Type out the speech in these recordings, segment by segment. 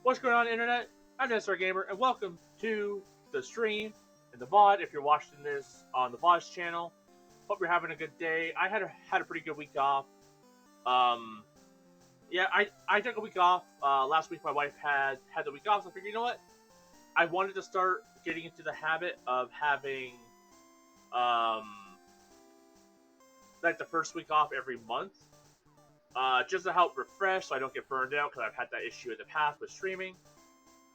What's going on, Internet? I'm NSR Gamer, and welcome to the stream and the VOD. If you're watching this on the VOD's channel, hope you're having a good day. I had a pretty good week off. Yeah, I took a week off. Last week my wife had the week off, so I figured, you know what? I wanted to start getting into the habit of having like the first week off every month. Just to help refresh so I don't get burned out, because I've had that issue in the past with streaming.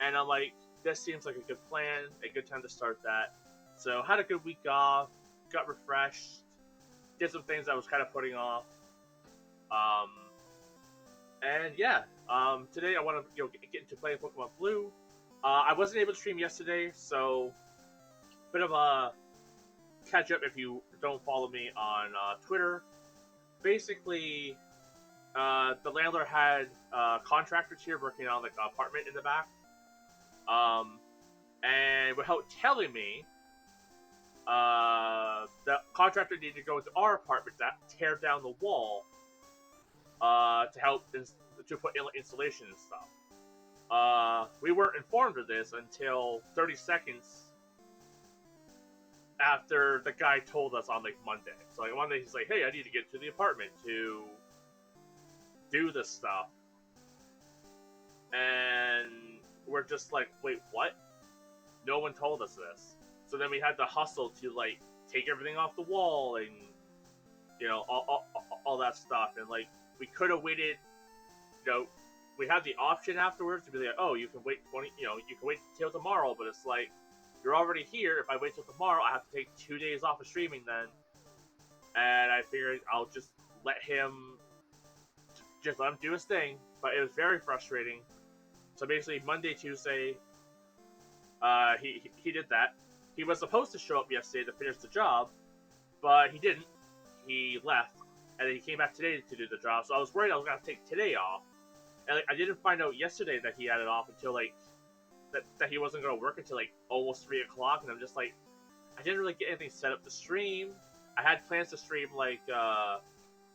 And I'm like, this seems like a good plan, a good time to start that. So had a good week off, got refreshed, did some things I was kind of putting off. And yeah, today I want to get into playing Pokemon Blue. I wasn't able to stream yesterday, so bit of a catch up if you don't follow me on Twitter. Basically, the landlord had contractors here working on like an apartment in the back, and without telling me, the contractor needed to go into our apartment to tear down the wall to help to put installation and stuff. We weren't informed of this until 30 seconds after the guy told us on like Monday. So like Monday, he's like, "Hey, I need to get to the apartment to do this stuff," and we're just like, "Wait, what? No one told us this." So then we had to hustle to like take everything off the wall and all that stuff, and like we could have waited. We had the option afterwards to be like, "Oh, you can wait you can wait till tomorrow," but it's like, you're already here. If I wait till tomorrow, I have to take 2 days off of streaming then. And I figured I'll just let him do his thing. But it was very frustrating. So basically, Monday, Tuesday, he did that. He was supposed to show up yesterday to finish the job, but he didn't. He left, and then he came back today to do the job. So I was worried I was gonna have to take today off, and like, I didn't find out yesterday that he had it off until like that he wasn't gonna work until like almost 3 o'clock, and I'm just like, I didn't really get anything set up to stream. I had plans to stream like the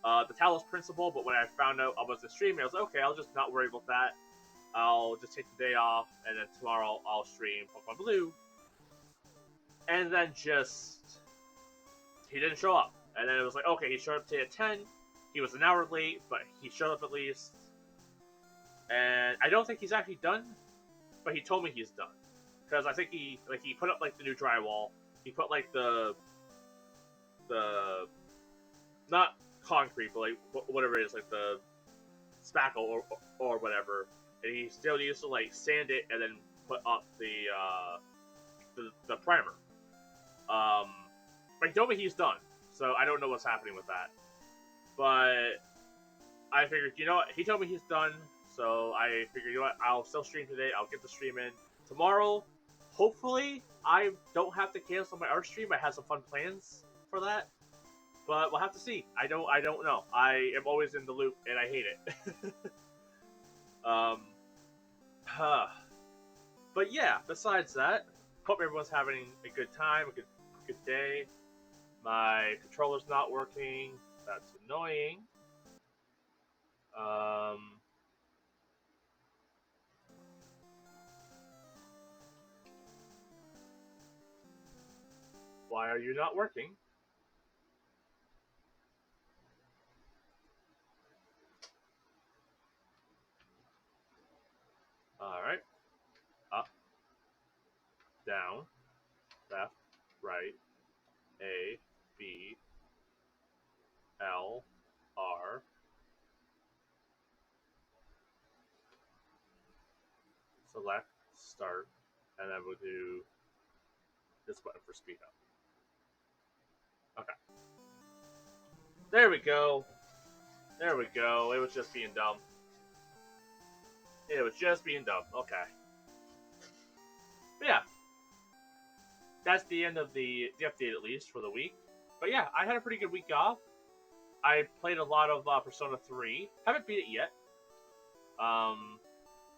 Talos Principle, but when I found out I wasn't streaming, I was like, okay, I'll just not worry about that. I'll just take the day off, and then tomorrow I'll stream Pokemon Blue. And then he didn't show up. And then it was like, okay, he showed up today at 10. He was an hour late, but he showed up at least. And I don't think he's actually done, but he told me he's done. Because I think he put up like the new drywall. He put like the not concrete, but like whatever it is, like the spackle or whatever. And he still needs to like sand it and then put up the primer. But he told me he's done, so I don't know what's happening with that. But I figured, you know what? He told me he's done, so I figured, you know what? I'll still stream today. I'll get the stream in tomorrow. Hopefully, I don't have to cancel my art stream. I have some fun plans for that, but we'll have to see. I don't know. I am always in the loop, and I hate it. But yeah, besides that, hope everyone's having a good time, a good day. My controller's not working. That's annoying. Why are you not working? Alright. Up, down, left, right, A, B, L, R. Select, start, and then we'll do this button for speed up. Okay. There we go. There we go. It was just being dumb. It was just being dumb. Okay. But yeah. That's the end of the update, at least, for the week. But yeah, I had a pretty good week off. I played a lot of Persona 3. Haven't beat it yet.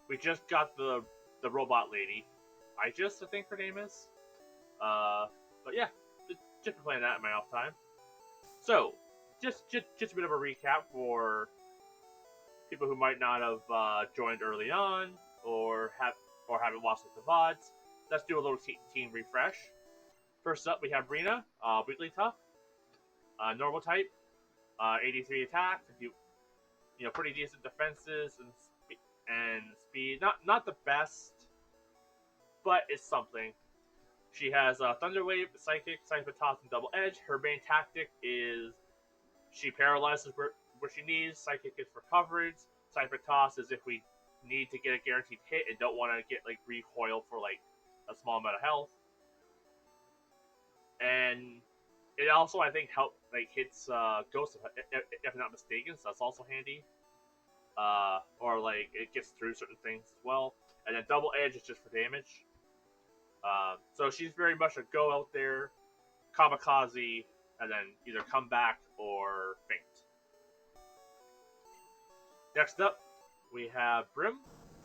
We just got the robot lady. I think her name is. But yeah, just been playing that in my off time. So, just a bit of a recap for people who might not have joined early on or or haven't watched like, the VODs, let's do a little team refresh. First up, we have Rena, weekly tough, normal type, 83 attack, pretty decent defenses and speed. Not the best, but it's something. She has Thunder Wave, Psychic, Cypher Toss, and Double Edge. Her main tactic is she paralyzes where she needs. Psychic is for coverage. Cypher Toss is if we need to get a guaranteed hit and don't want to get like recoil for like a small amount of health. And it also I think hits Ghost if I'm not mistaken, so that's also handy. Or like it gets through certain things as well. And then Double Edge is just for damage. So she's very much a go out there, kamikaze, and then either come back or faint. Next up, we have Brim,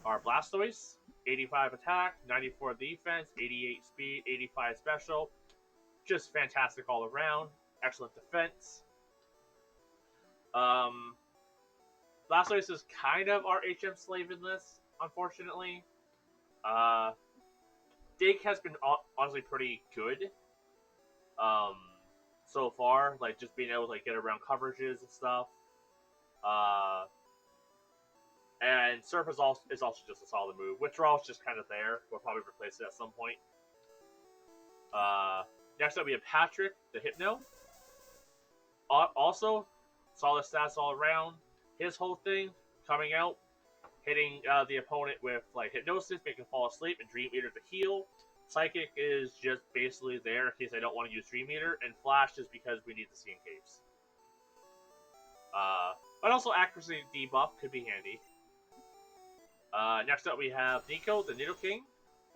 our Blastoise, 85 attack, 94 defense, 88 speed, 85 special. Just fantastic all around. Excellent defense. Blastoise is kind of our HM slave in this, unfortunately. Dig has been honestly pretty good so far, like just being able to like get around coverages and stuff. And Surf is also just a solid move. Withdrawal is just kind of there. We'll probably replace it at some point. Next up we have Patrick, the Hypno. Also, solid stats all around. His whole thing coming out, hitting the opponent with like Hypnosis, make him fall asleep, and Dream Eater to heal. Psychic is just basically there in case I don't want to use Dream Eater, and Flash is because we need the Scene Caves. But also accuracy debuff could be handy. Next up we have Nico, the Needle King.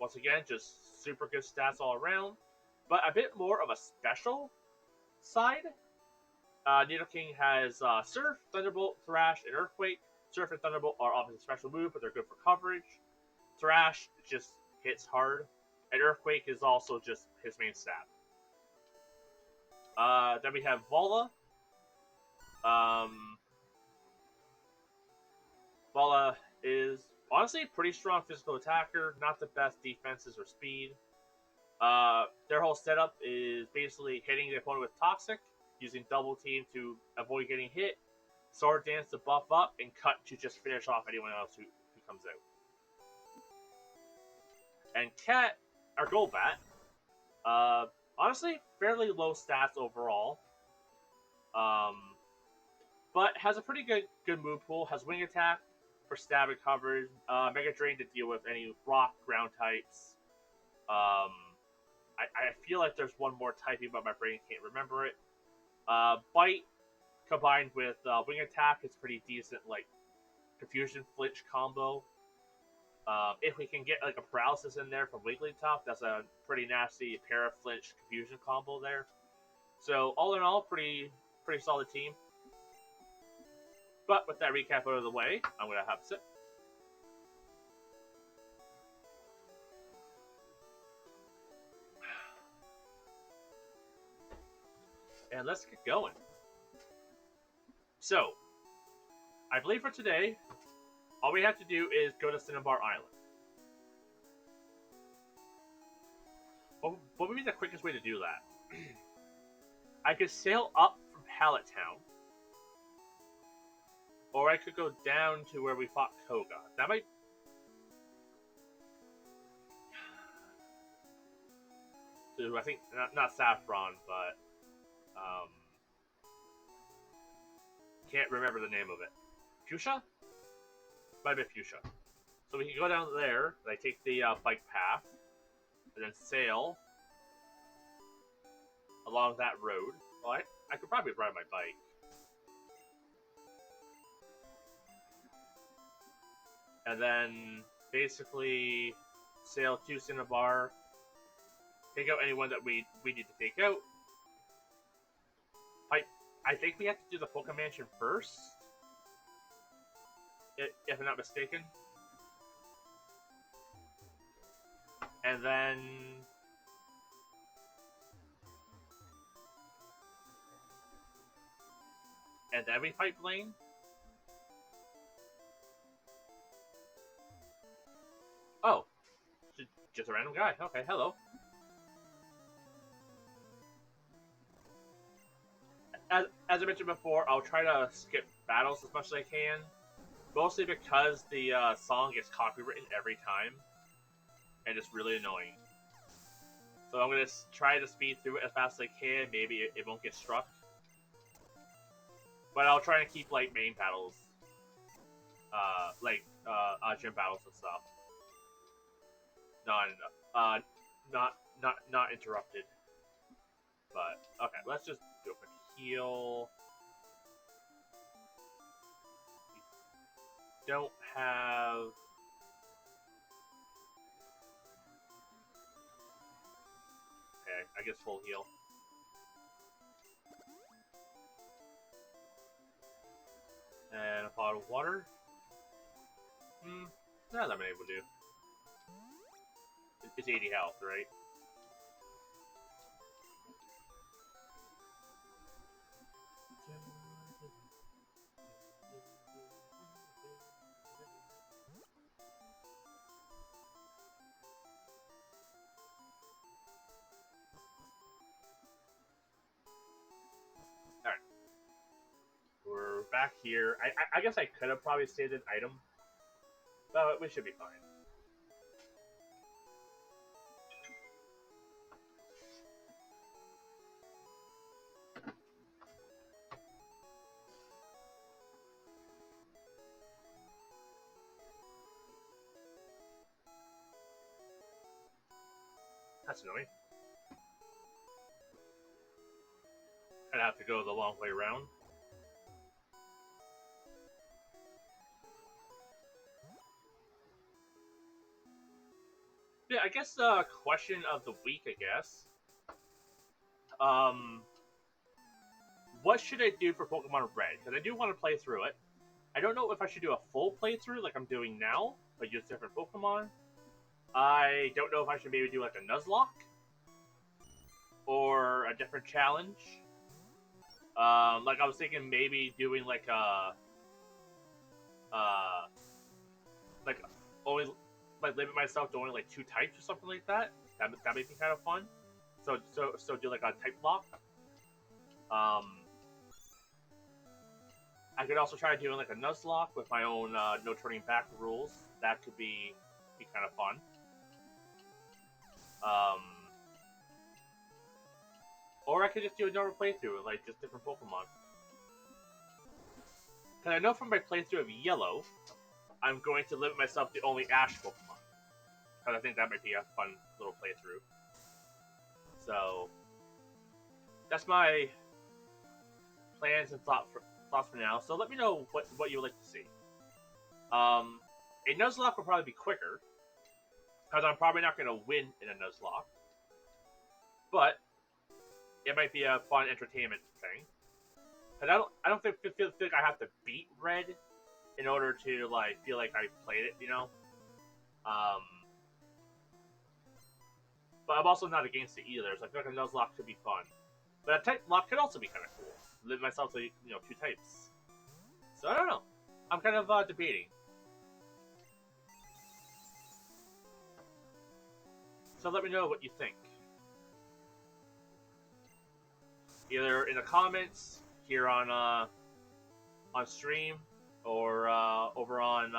Once again, just super good stats all around, but a bit more of a special side. Needle King has Surf, Thunderbolt, Thrash, and Earthquake. Surf and Thunderbolt are obviously a special move, but they're good for coverage. Thrash just hits hard, and Earthquake is also just his main stat. Then we have Vola. Vola is honestly a pretty strong physical attacker, not the best defenses or speed. Their whole setup is basically hitting the opponent with Toxic, using Double Team to avoid getting hit, Sword Dance to buff up, and Cut to just finish off anyone else who comes out. And Cat, our Golbat, honestly, fairly low stats overall, but has a pretty good move pool, has Wing Attack for stab and coverage, Mega Drain to deal with any rock, ground types. I feel like there's one more typing, but my brain can't remember it. Bite combined with Wing Attack is pretty decent, like Confusion Flinch combo. If we can get like a Paralysis in there from Wigglytuff, that's a pretty nasty Para-Flinch Confusion combo there. So all in all, pretty solid team. But with that recap out of the way, I'm going to have a sip. And let's get going. So, I believe for today, all we have to do is go to Cinnabar Island. What would be the quickest way to do that? I could sail up from Pallet Town, or I could go down to where we fought Koga. That might... I think, not Saffron, but... can't remember the name of it. Fuchsia? Might be Fuchsia. So we can go down there, like take the bike path, and then sail along that road. Well, I could probably ride my bike. And then basically sail to Cinnabar, take out anyone that we need to take out. I think we have to do the Pokemon Mansion first, if I'm not mistaken. And then... we fight Blaine? Oh. Just a random guy. Okay, hello. As I mentioned before, I'll try to skip battles as much as I can. Mostly because the song gets copywritten every time. And it's really annoying. So I'm going to try to speed through it as fast as I can. Maybe it won't get struck. But I'll try and keep, like, main battles. Gym battles and stuff. Not interrupted. But, okay, let's just do a quick heal. We don't have... Okay, I guess full heal. And a pot of water. Not that many will do. It's 80 health, right? Alright. We're back here. I guess I could have probably saved an item. But we should be fine. That's annoying. I'd have to go the long way around. Yeah, I guess the question of the week, I guess. What should I do for Pokemon Red? Because I do want to play through it. I don't know if I should do a full playthrough like I'm doing now, but use different Pokemon. I don't know if I should maybe do like a Nuzlocke or a different challenge. Like I was thinking maybe doing like a only like limit myself to only like 2 types or something like that. That may be kind of fun. So do like a type lock. I could also try doing like a Nuzlocke with my own no turning back rules. That could be kind of fun. Or I could just do a normal playthrough, like just different Pokemon. Because I know from my playthrough of Yellow, I'm going to limit myself to only Ash Pokemon. Because I think that might be a fun little playthrough. So, that's my plans and thoughts for now. So let me know what you would like to see. A Nuzlocke will probably be quicker. Because I'm probably not going to win in a Nuzlocke. But it might be a fun entertainment thing. And I don't feel like I have to beat Red in order to like feel like I played it, you know. But I'm also not against it either. So I feel like a Nuzlocke could be fun. But a type lock could also be kind of cool. Limit myself to 2 types. So I don't know. I'm kind of debating. So let me know what you think. Either in the comments here on stream, or over on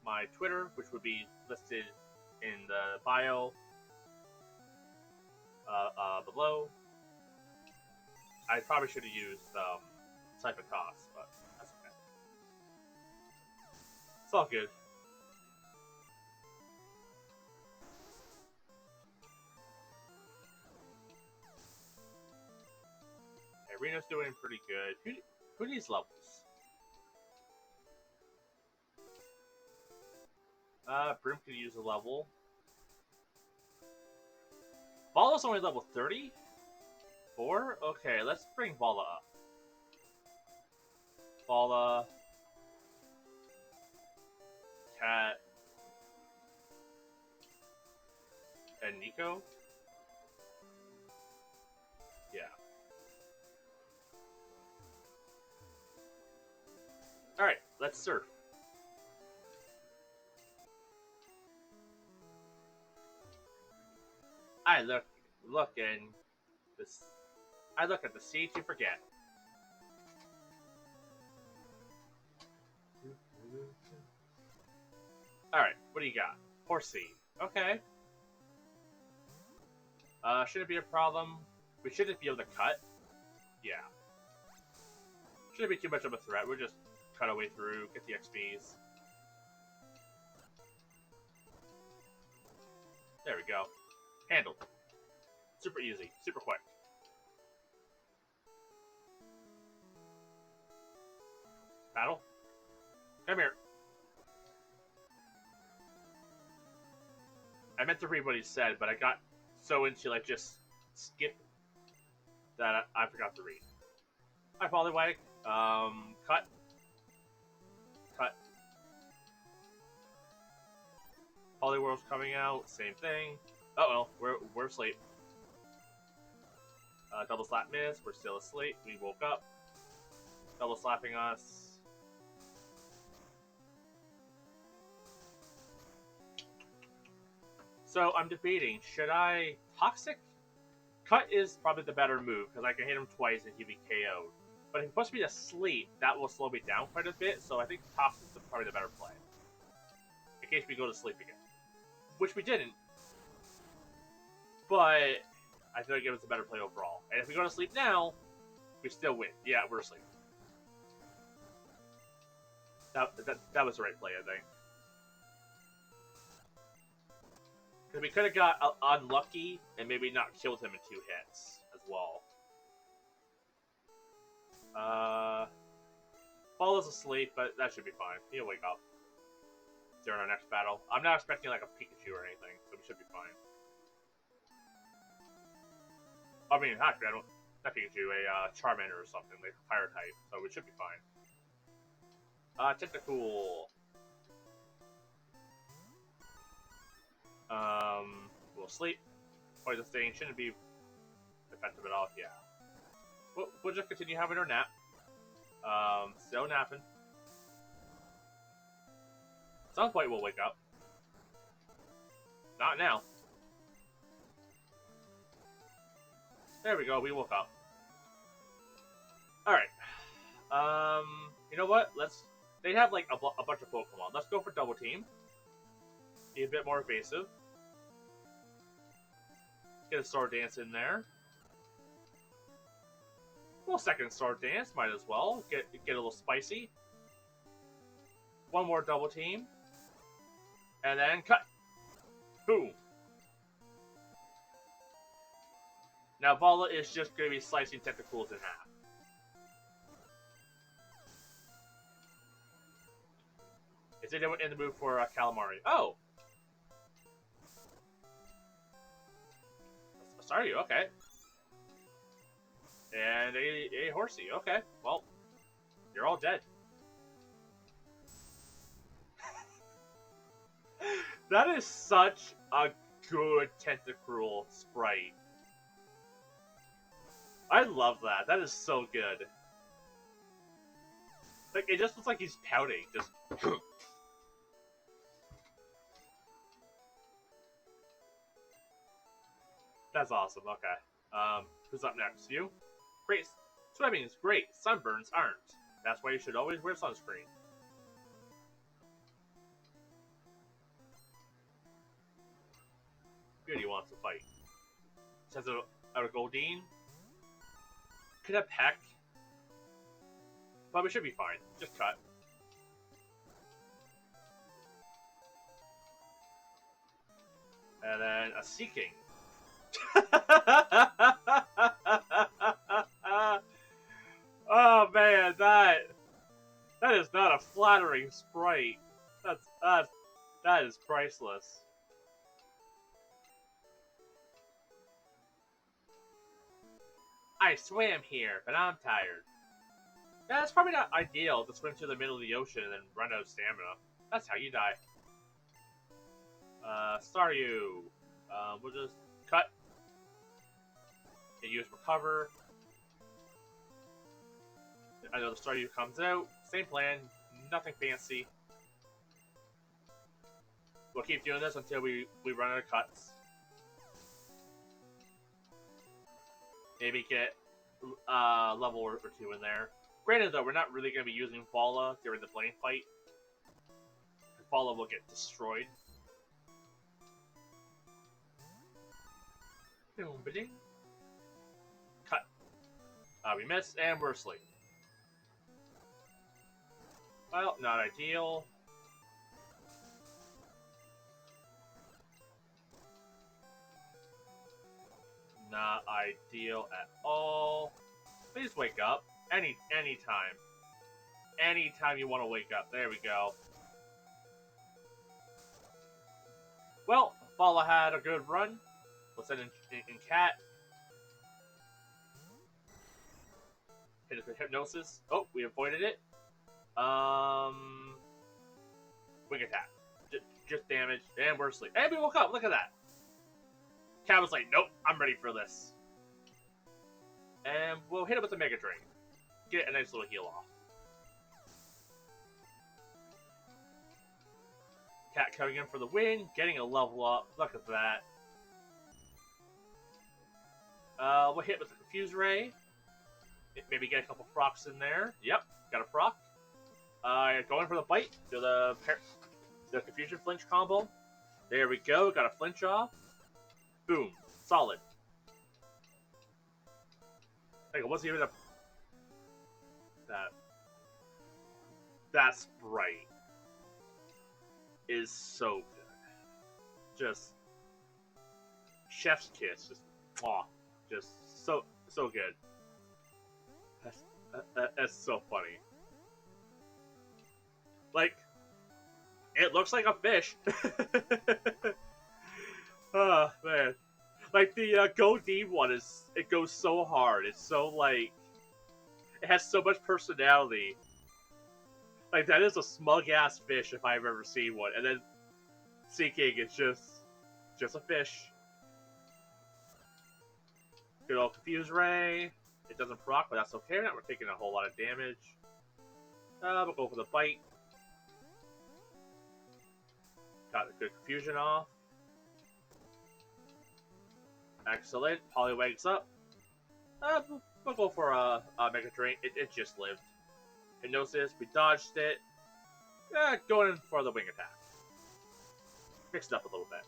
my Twitter, which would be listed in the bio below. I probably should have used type of cost, but that's okay. It's all good. Reno's doing pretty good. Who needs levels? Brim could use a level. Vala's only level 34? Okay, let's bring Vala up. Vala. Cat. And Nico? Yeah. Alright, let's surf. I look in this. I look at the sea to forget. All right, what do you got? Horse seed. Okay. Should it be a problem? We shouldn't be able to cut. Yeah. Shouldn't be too much of a threat. We'll just cut our way through, get the XPs. There we go. Handled. Super easy. Super quick. Battle? Come here. I meant to read what he said, but I got so into like just skip that I forgot to read. Hi, Polywag. Cut. Cut. Polyworld's coming out. Same thing. Uh-oh, we're asleep. Double slap miss. We're still asleep. We woke up. Double slapping us. So I'm debating, should I toxic? Cut is probably the better move because I can hit him twice and he'd be KO'd. But if he puts me to sleep, that will slow me down quite a bit. So I think toxic is probably the better play in case we go to sleep again, which we didn't. But I feel like it was a better play overall. And if we go to sleep now, we still win. Yeah, we're asleep. That was the right play, I think. Because we could have got unlucky and maybe not killed him in 2 hits as well. Paul is asleep, but that should be fine. He'll wake up during our next battle. I'm not expecting like a Pikachu or anything, so we should be fine. I mean, actually, not Pikachu, a Charmander or something, like fire type, so we should be fine. Tentacool. We'll sleep. Poison Sting shouldn't be effective at all, yeah. We'll just continue having our nap. Still napping. At some point we'll wake up. Not now. There we go, we woke up. Alright. You know what? They have like a bunch of Pokemon. Let's go for double team. Be a bit more evasive. Get a Sword Dance in there. Well, second Sword Dance, might as well. Get a little spicy. One more double team. And then cut. Boom. Now Vala is just going to be slicing Tentacools in half. Is anyone in the mood for Calamari? Oh! Sorry, okay. And a horsey, okay. Well, you're all dead. That is such a good Tentacruel sprite. I love that. That is so good. Like, it just looks like he's pouting. Just... That's awesome, okay. Who's up next? You? Great. Swimming is great. Sunburns aren't. That's why you should always wear sunscreen. Beauty wants to fight. Says out of Goldeen. Could have Peck. But we should be fine. Just cut. And then a Seeking. Oh man, that is not a flattering sprite. That is priceless. I swam here, but I'm tired. Yeah, it's probably not ideal to swim to the middle of the ocean and then run out of stamina. That's how you die. Staryu. We'll just cut. And use recover. I know the Staryu comes out. Same plan. Nothing fancy. We'll keep doing this until we run out of cuts. Maybe get level or two in there. Granted, though, we're not really going to be using Fala during the Blaine fight. Fala will get destroyed. Cut. We missed, and we're asleep. Well, not ideal. Not ideal at all. Please wake up. Anytime. Anytime you want to wake up. There we go. Well, Fala had a good run. Let's send in Cat. Hit it with Hypnosis. Oh, we avoided it. Wing attack. Just damage. And we're asleep. And we woke up. Look at that. Cat was like, nope, I'm ready for this. And we'll hit it with the Mega Drain. Get a nice little heal off. Cat coming in for the win, getting a level up. Look at that. We'll hit with the Confuse Ray. Maybe get a couple procs in there. Yep, got a proc. Going for the bite. Do the Confusion Flinch combo. There we go, got a flinch off. Boom, solid. Like, what's even a... That sprite is so good. Just chef's kiss. Just, just so good. That's so funny. Like, it looks like a fish. Oh man, like the Go Deep one it goes so hard. It's so like, it has so much personality. Like, that is a smug ass fish if I've ever seen one. And then Seeking is just a fish. Good old Confuse Ray. It doesn't proc, but that's okay. Now we're taking a whole lot of damage. We'll go for the bite. Got a good confusion off. Excellent. Poliwags up. We'll go for a Mega Drain. It just lived. Hypnosis. We dodged it. Going in for the wing attack. Mixed up a little bit.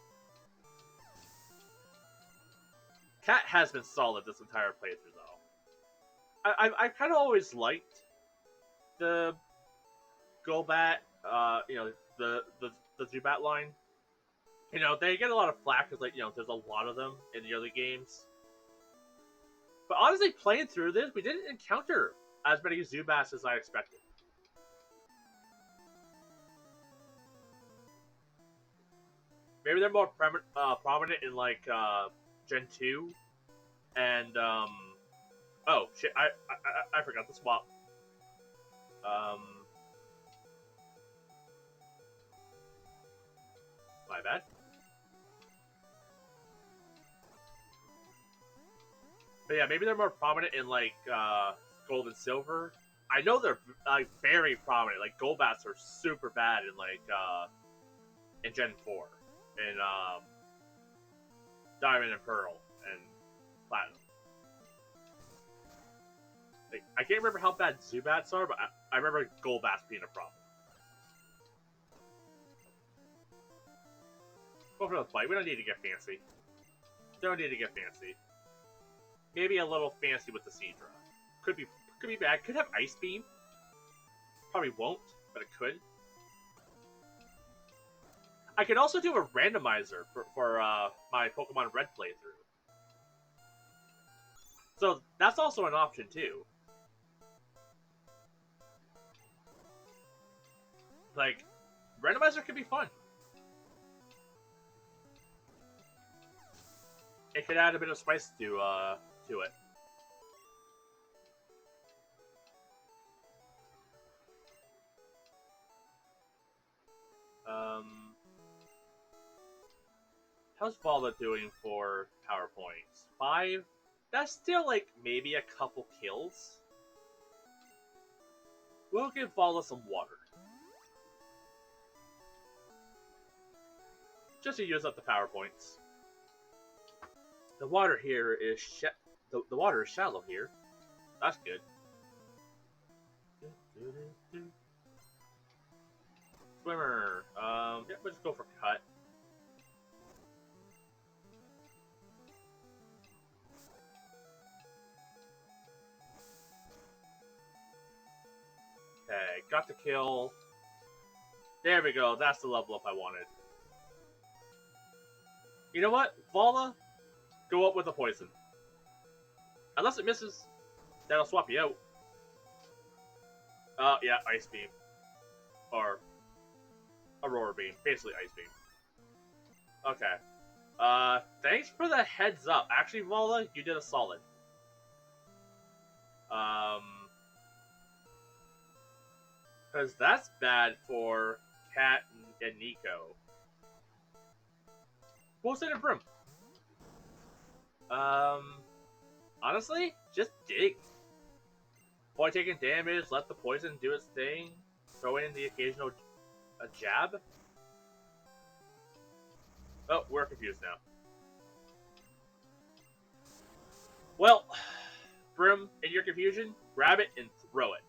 Cat has been solid this entire playthrough, though. I kind of always liked the Golbat, the Zubat line. You know, they get a lot of flack because, like, you know, there's a lot of them in the early games. But honestly, playing through this, we didn't encounter as many Zubats as I expected. Maybe they're more prominent in, like, Gen 2. And, oh, shit, I forgot the swap. My bad. But yeah, maybe they're more prominent in, like, Gold and Silver. I know they're, like, very prominent. Like, Golbats are super bad in, like, in Gen 4. In, Diamond and Pearl and Platinum. Like, I can't remember how bad Zubats are, but I remember Golbats being a problem. Go for the bite. We don't need to get fancy. Don't need to get fancy. Maybe a little fancy with the Seadra. Could be bad. Could have Ice Beam. Probably won't, but it could. I could also do a randomizer for my Pokemon Red playthrough. So that's also an option too. Like, randomizer could be fun. It could add a bit of spice to it. How's Vala doing for power points? 5? That's still, like, maybe a couple kills. We'll give Vala some water. Just to use up the power points. The water here is The water is shallow here. That's good. Swimmer. Yeah, we'll just go for cut. Okay, got the kill. There we go. That's the level up I wanted. You know what? Vala, go up with a poison. Unless it misses, that'll swap you out. Yeah, Ice Beam. Or Aurora Beam. Basically Ice Beam. Okay. Thanks for the heads up. Actually, Vala, you did a solid. Because that's bad for Cat and Nico. Poison and Brim. Honestly, just dig. Avoid taking damage, let the poison do its thing, throw in the occasional jab. Oh, we're confused now. Well, Brim, in your confusion, grab it and throw it.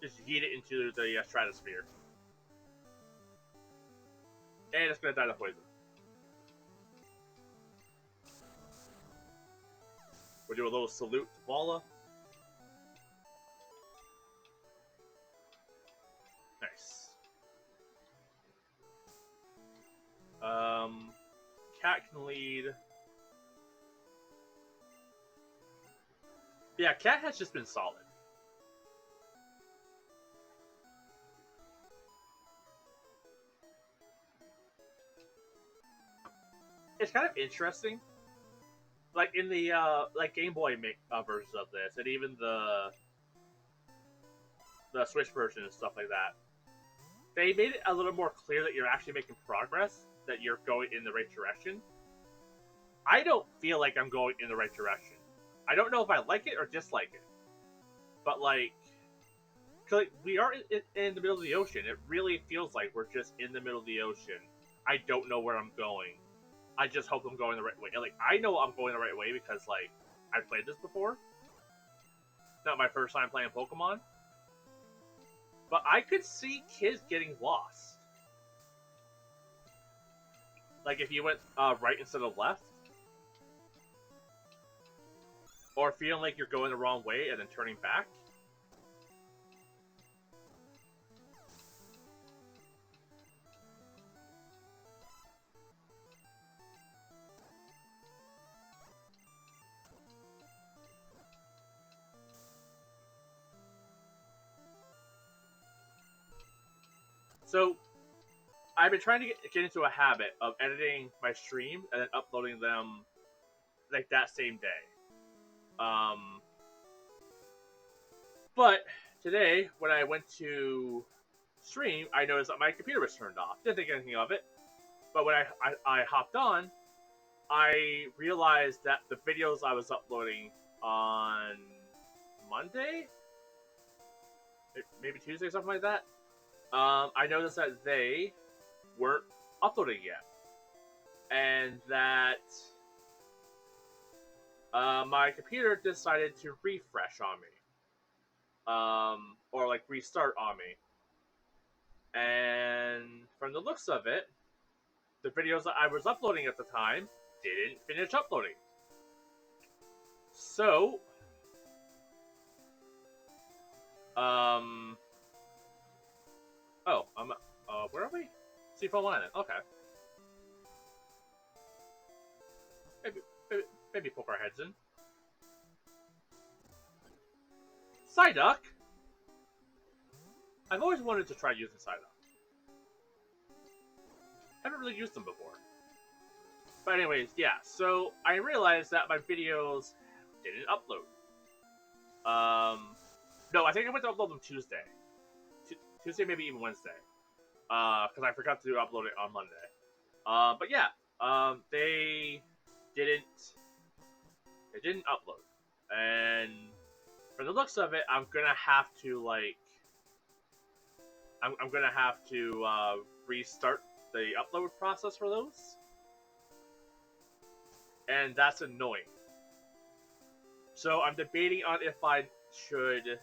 Just yeet it into the stratosphere. And it's gonna die to poison. We'll do a little salute to Vala. Nice. Cat can lead. Yeah, Cat has just been solid. It's kind of interesting. Like in the like Game Boy versions of this, and even the Switch version and stuff like that, they made it a little more clear that you're actually making progress, that you're going in the right direction. I don't feel like I'm going in the right direction. I don't know if I like it or dislike it, but like we are in the middle of the ocean. It really feels like we're just in the middle of the ocean. I don't know where I'm going. I just hope I'm going the right way. Like, I know I'm going the right way because, like, I've played this before. It's not my first time playing Pokemon. But I could see kids getting lost. Like, if you went right instead of left. Or feeling like you're going the wrong way and then turning back. So, I've been trying to get into a habit of editing my stream and then uploading them like that same day. But today, when I went to stream, I noticed that my computer was turned off. Didn't think anything of it. But when I hopped on, I realized that the videos I was uploading on Monday, maybe Tuesday, something like that, I noticed that they weren't uploading yet. And that my computer decided to refresh on me. Or like restart on me. And from the looks of it, the videos that I was uploading at the time didn't finish uploading. So, oh, where are we? Seafoam Island. Okay. Maybe poke our heads in. Psyduck? I've always wanted to try using Psyduck. Haven't really used them before. But anyways, yeah, so I realized that my videos didn't upload. No, I think I went to upload them Tuesday. Tuesday, maybe even Wednesday. Because I forgot to upload it on Monday. But yeah, they didn't upload. And from the looks of it, I'm gonna have to, like, I'm gonna have to restart the upload process for those. And that's annoying. So I'm debating on if I should,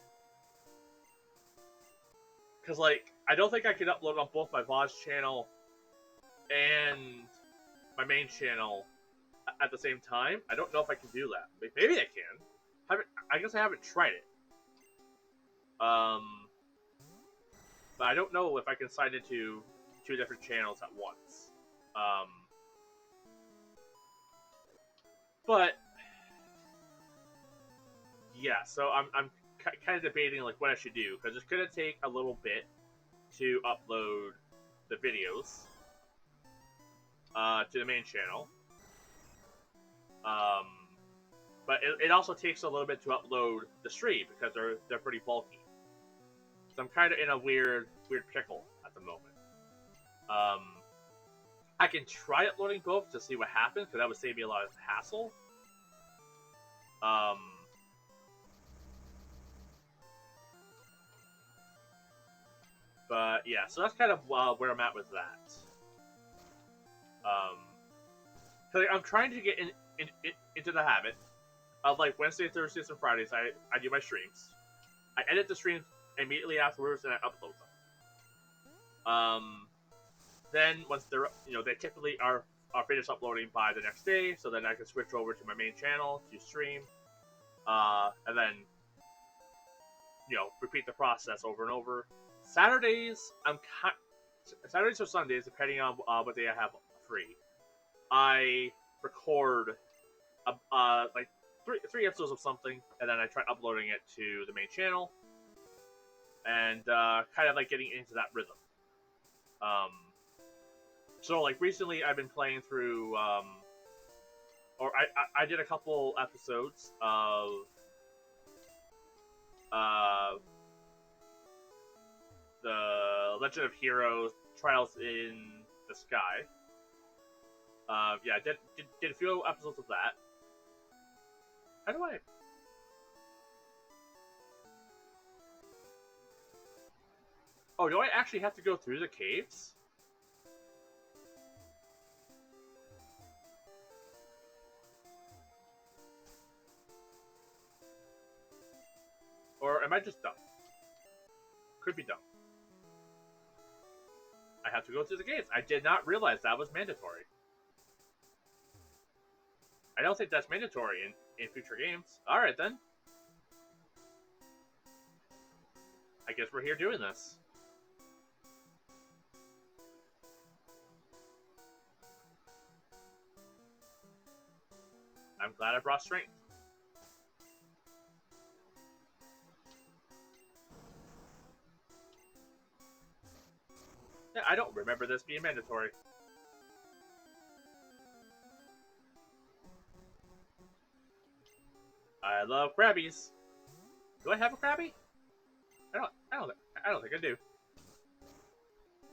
because like I don't think I can upload on both my VOD channel and my main channel at the same time. I don't know if I can do that. Maybe I can. I guess I haven't tried it. But I don't know if I can sign into 2 different channels at once. But yeah, so I'm kind of debating like what I should do, because it's gonna take a little bit to upload the videos to the main channel. But it also takes a little bit to upload the stream because they're pretty bulky. So I'm kind of in a weird pickle at the moment. I can try uploading both to see what happens, because that would save me a lot of hassle. But yeah, so that's kind of where I'm at with that. Cause I'm trying to get into the habit of like Wednesdays, Thursdays, and Fridays. I do my streams. I edit the streams immediately afterwards, and I upload them. Then once they're they typically are finished uploading by the next day, so then I can switch over to my main channel to stream, and then repeat the process over and over. Saturdays Saturdays or Sundays, depending on what day I have free, I record like three episodes of something, and then I try uploading it to the main channel, and kind of like getting into that rhythm. So like recently, I've been playing through, or I did a couple episodes of the Legend of Heroes Trials in the Sky. Yeah, I did a few episodes of that. How do I? Oh, do I actually have to go through the caves? Or am I just dumb? Could be dumb. I have to go through the caves. I did not realize that was mandatory. I don't think that's mandatory in future games. Alright then. I guess we're here doing this. I'm glad I brought strength. Yeah, I don't remember this being mandatory. I love crabbies. Do I have a crabby? I don't think I do.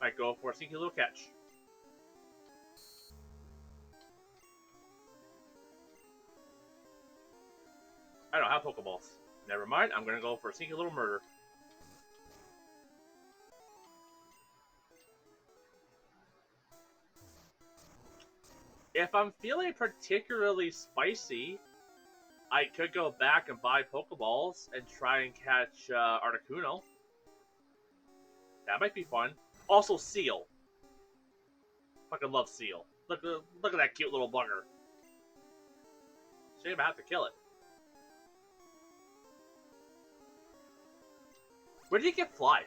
Might go for a sneaky little catch. I don't have Pokeballs. Never mind, I'm gonna go for a sneaky little murder. If I'm feeling particularly spicy, I could go back and buy Pokeballs and try and catch Articuno. That might be fun. Also, Seal. Fucking love Seal. Look at that cute little bugger. Shame I have to kill it. Where did he get Fly?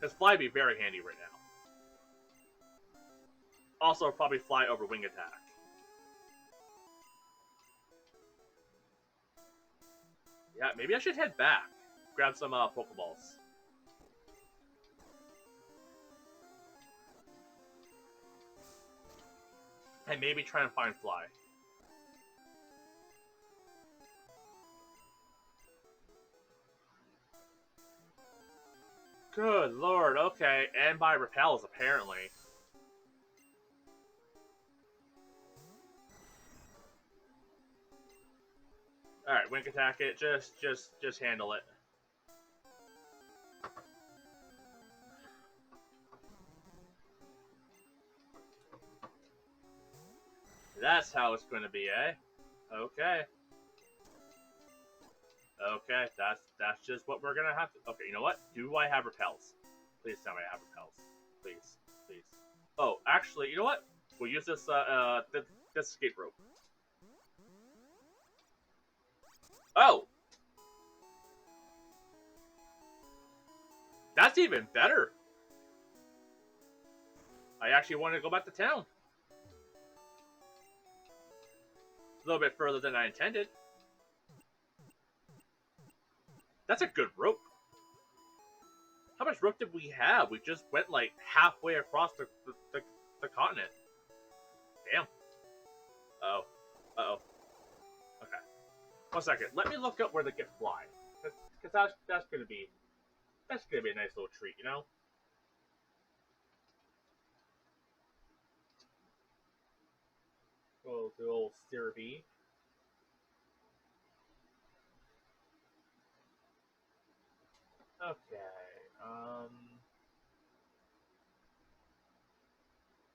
Because Fly would be very handy right now. Also, probably Fly over Wing Attack. Yeah, maybe I should head back. Grab some Pokeballs. And maybe try and find Fly. Good lord, okay. And by repels, apparently. Alright, Wink Attack it. Just handle it. That's how it's going to be, eh? Okay. Okay, that's just what we're gonna have to. Okay, you know what? Do I have repels? Please tell me I have repels. Please, please. Oh, actually, you know what? We'll use this escape rope. Oh, that's even better. I actually want to go back to town. A little bit further than I intended. That's a good rope. How much rope did we have? We just went like halfway across the continent. Damn. Uh oh. Uh oh. Okay. 1 second. Let me look up where they can fly. Because that's gonna be a nice little treat, you know. Oh, the old Steer B. Okay.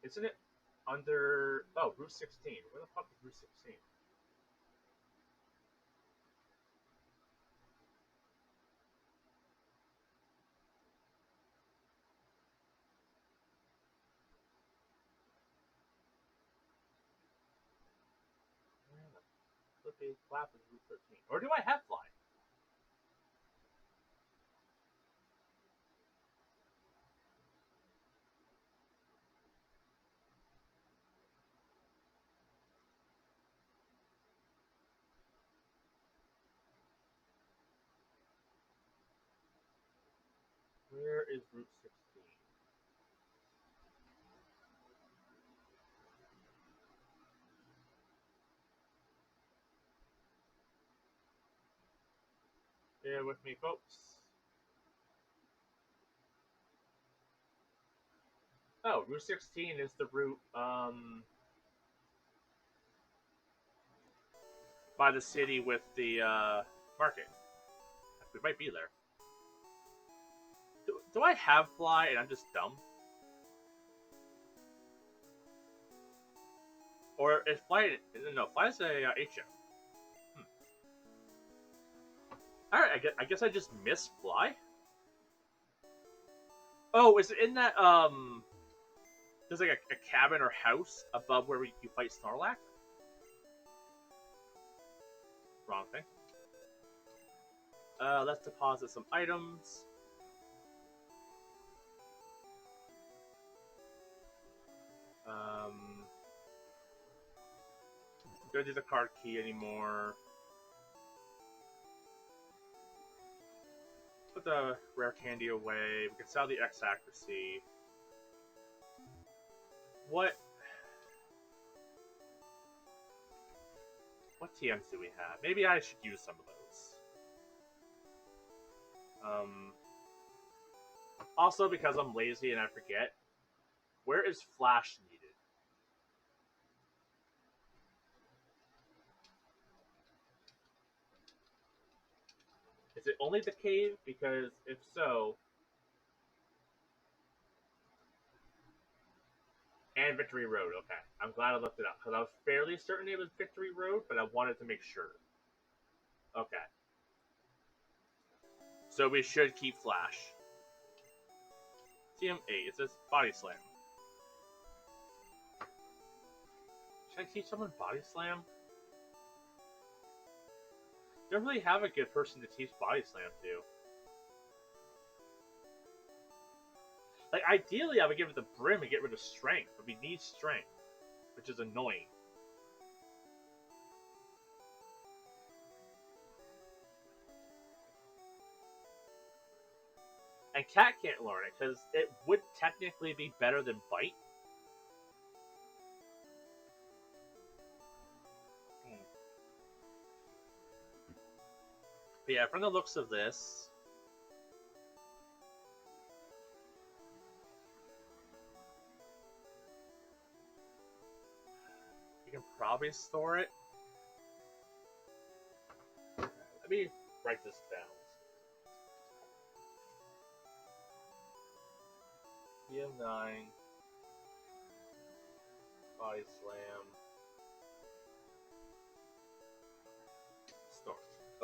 Isn't it under? Oh, Route 16. Where the fuck is Route 16? Yeah, flippy flap is Route 13. Or do I have fly? Where is Route 16? Bear with me, folks. Oh, Route 16 is the route by the city with the market. We might be there. Do I have fly and I'm just dumb? Or is fly? No, fly is a HM. All right, I guess I just missed fly. Oh, is it in that There's like a cabin or house above where you fight Snorlax? Wrong thing. Let's deposit some items. Um, don't do the card key anymore. Put the rare candy away. We can sell the X accuracy. What? What TMs do we have? Maybe I should use some of those. Also, because I'm lazy and I forget, where is Flash needed? Is it only the cave? Because if so, and Victory Road. Okay, I'm glad I looked it up because I was fairly certain it was Victory Road, but I wanted to make sure. Okay, so we should keep Flash. TM8. It says Body Slam. Should I teach someone Body Slam? Don't really have a good person to teach Body Slam to. Like, ideally, I would give it the Brim and get rid of Strength, but we need Strength, which is annoying. And Cat can't learn it, because it would technically be better than Bite. But yeah, from the looks of this, you can probably store it. Let me write this down. PM9, Body Slam.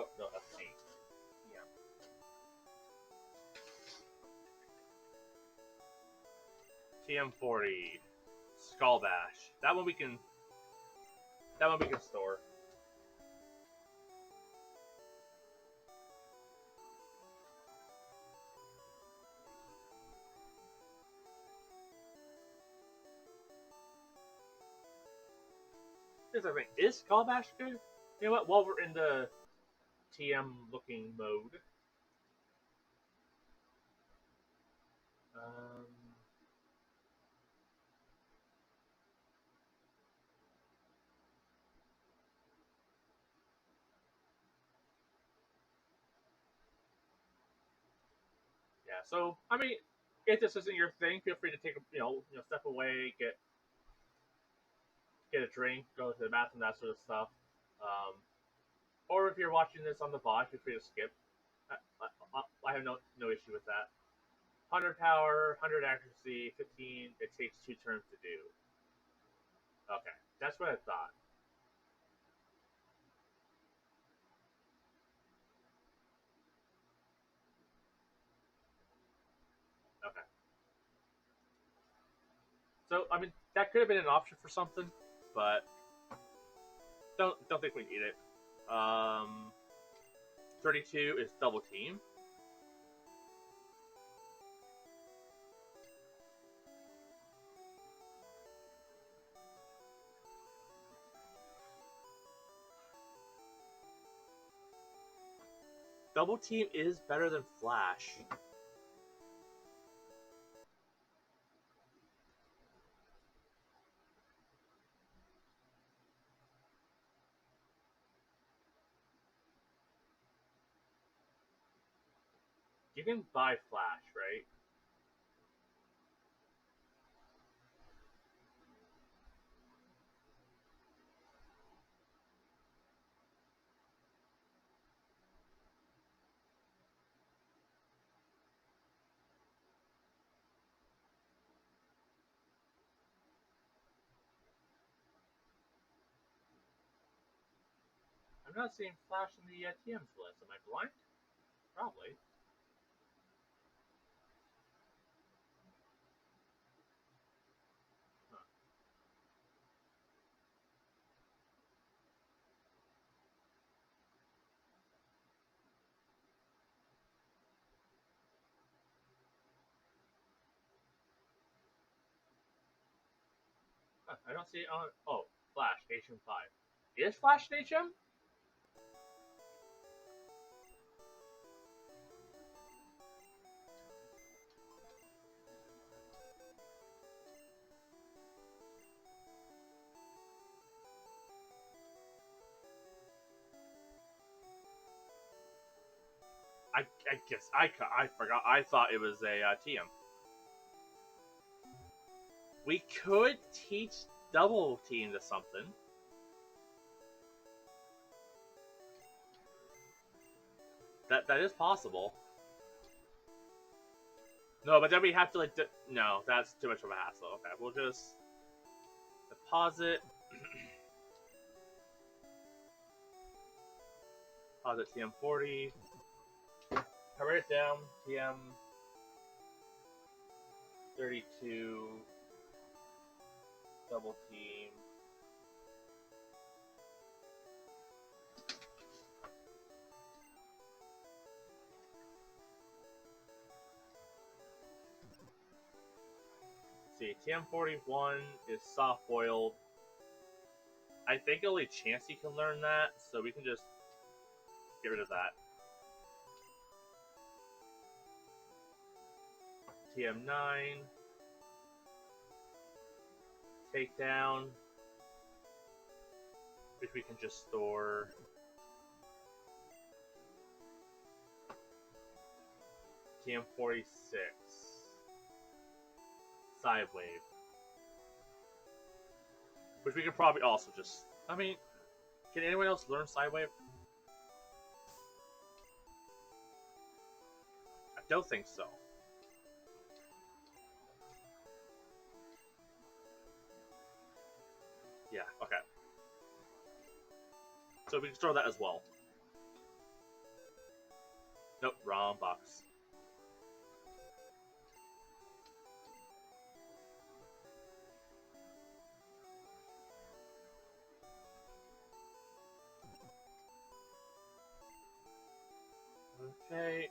Oh, no, that's 8. Yeah. TM40. Skull Bash. That one we can store. Here's the thing. Is Skull Bash good? You know what? While we're in the TM looking mode. Um, yeah, so, I mean, if this isn't your thing, feel free to take a, step away, get a drink, go to the bathroom, that sort of stuff. Um, or if you're watching this on the VOD, feel free to skip. I have no issue with that. 100 power, 100 accuracy, 15. It takes 2 turns to do. Okay, that's what I thought. Okay, so I mean that could have been an option for something, but don't think we need it. 32 is double team. Double team is better than flash. You can buy flash, right? I'm not seeing flash in the TMs list. Am I blind? Probably. Huh. Huh, I don't see it on. Oh, flash HM5. Is flash an HM? I guess I forgot. I thought it was a TM. We could teach double team to something. That is possible. No, but then we have to like. No, that's too much of a hassle. Okay, we'll just deposit. Deposit TM40. I write it down. TM32. Double team. See, TM41 is soft boiled. I think the only chance you can learn that, so we can just get rid of that. TM9. Takedown. Which we can just store. TM46. Sidewave. Which we could probably also just. I mean, can anyone else learn Sidewave? I don't think so. Yeah, okay. So we can store that as well. wrong box. Okay,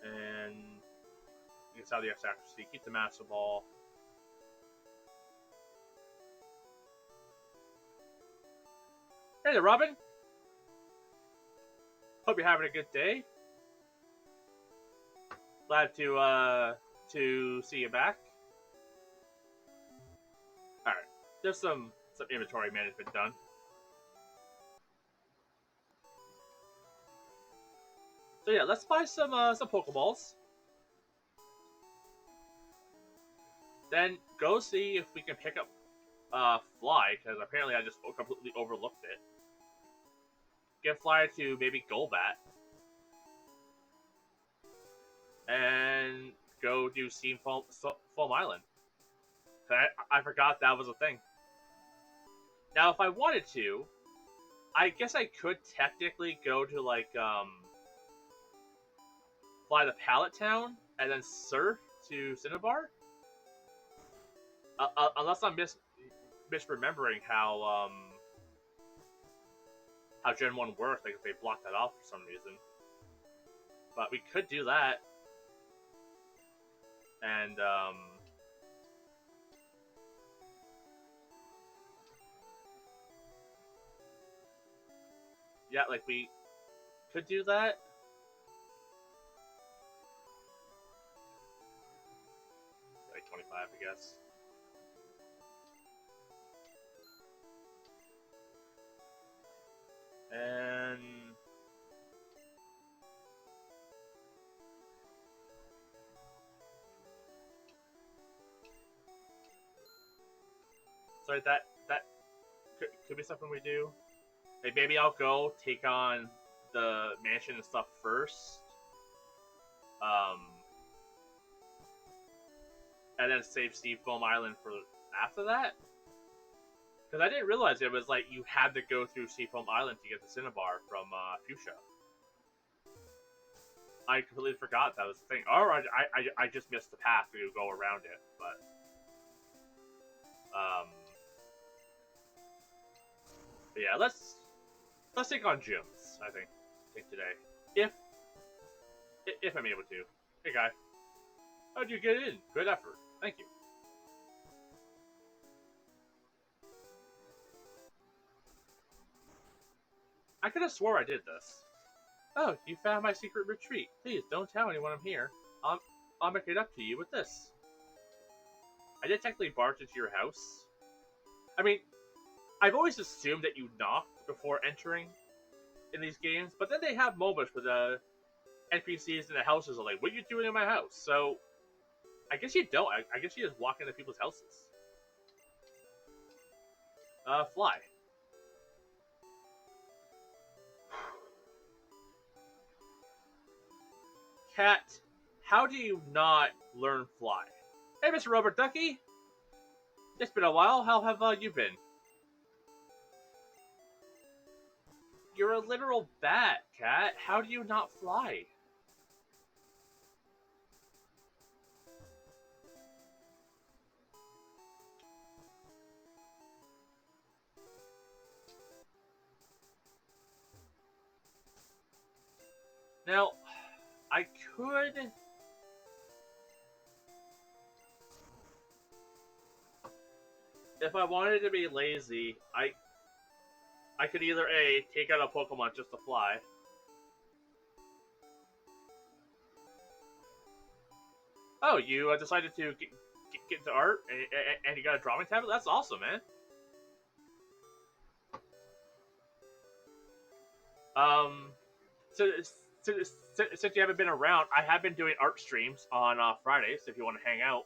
and you can sell the X accuracy, keep the Master Ball. Hey there, Robin! Hope you're having a good day. Glad to see you back. Alright, there's some inventory management done. So yeah, let's buy some Pokeballs. Then go see if we can pick up Fly, because apparently I just completely overlooked it. Get Fly to maybe Golbat. And go do Steam Foam Island. I forgot that was a thing. Now, if I wanted to, I guess I could technically go to, like, fly to Pallet Town and then surf to Cinnabar? Unless I'm misremembering how Gen 1 worked, like if they blocked that off for some reason. But we could do that. And, yeah, like we could do that. Like 25, I guess. And so that could be something we do. Like maybe I'll go take on the mansion and stuff first. And then save Steve Foam Island for after that. Because I didn't realize it was like you had to go through Steve Foam Island to get the Cinnabar from Fuchsia. I completely forgot that was the thing. Or I just missed the path to go around it, but yeah, let's take on gyms. I think today, if I'm able to. Hey guy, how'd you get in? Good effort. Thank you. I could have swore I did this. Oh, you found my secret retreat. Please don't tell anyone I'm here. I'll make it up to you with this. I did technically barge into your house. I mean, I've always assumed that you knocked before entering in these games, but then they have moments where the NPCs in the houses are like, "What are you doing in my house?" So I guess you don't. I guess you just walk into people's houses. Fly. Cat, how do you not learn Fly? Hey, Mr. Robert Ducky. It's been a while. How have you been? You're a literal bat, Cat. How do you not fly? Now, I could... If I wanted to be lazy, I could either A, take out a Pokemon just to fly. Oh, you decided to get into art and you got a drawing tablet? That's awesome, man. Um, so, since you haven't been around, I have been doing art streams on Fridays if you want to hang out.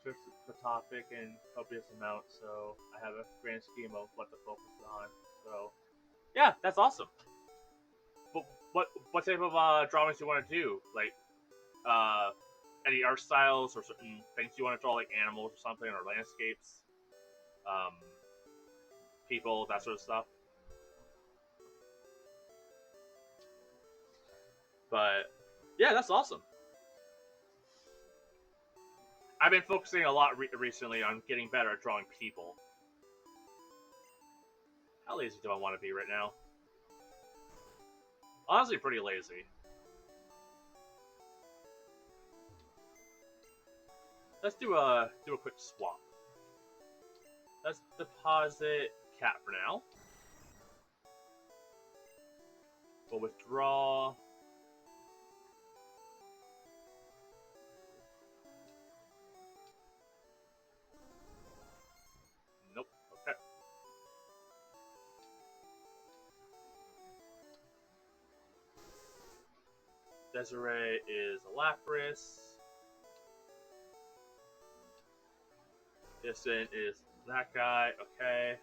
Search the topic and copious amount, so I have a grand scheme of what to focus on. So, yeah, that's awesome. But what type of drawings do you want to do? Like, any art styles or certain things you want to draw, like animals or something, or landscapes, um, people, that sort of stuff. But yeah, that's awesome. I've been focusing a lot recently on getting better at drawing people. How lazy do I want to be right now? Honestly, pretty lazy. Let's do a quick swap. Let's deposit cat for now. We'll withdraw. Nope. Okay. Desiree is a Lapras. Distant is that guy. Okay.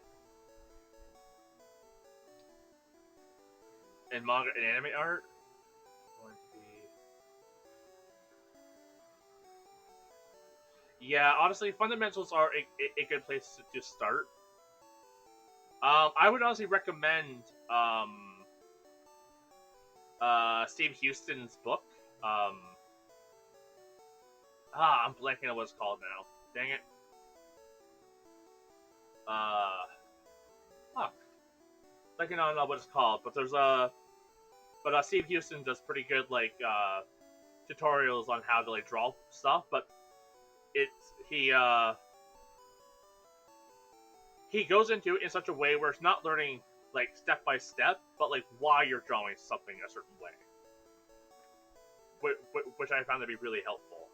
And manga and anime art. Going to be. Yeah, honestly, fundamentals are a good place to start. I would honestly recommend Steve Houston's book. Um, I'm blanking on what it's called now. Dang it. Uh, fuck. Blanking on what it's called, but there's a. But Steve Houston does pretty good tutorials on how to draw stuff. But it's he goes into it in such a way where it's not learning step by step, but why you're drawing something a certain way, which I found to be really helpful.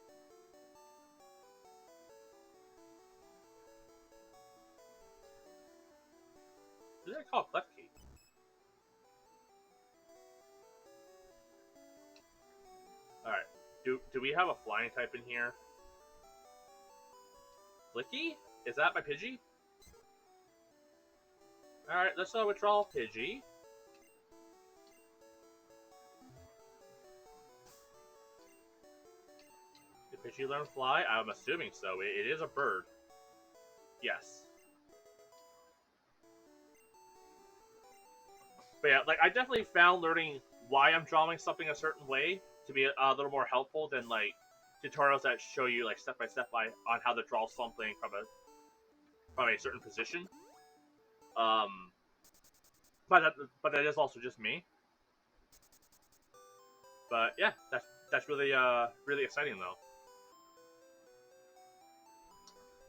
What did I call it left key? All right. Do we have a flying type in here? Flicky? Is that my Pidgey? All right. Let's withdraw Pidgey. Did Pidgey learn fly? I'm assuming so. It is a bird. Yes. But yeah, I definitely found learning why I'm drawing something a certain way to be a little more helpful than tutorials that show you step by step on how to draw something from a certain position. Um, but that is also just me. But yeah, that's really really exciting though.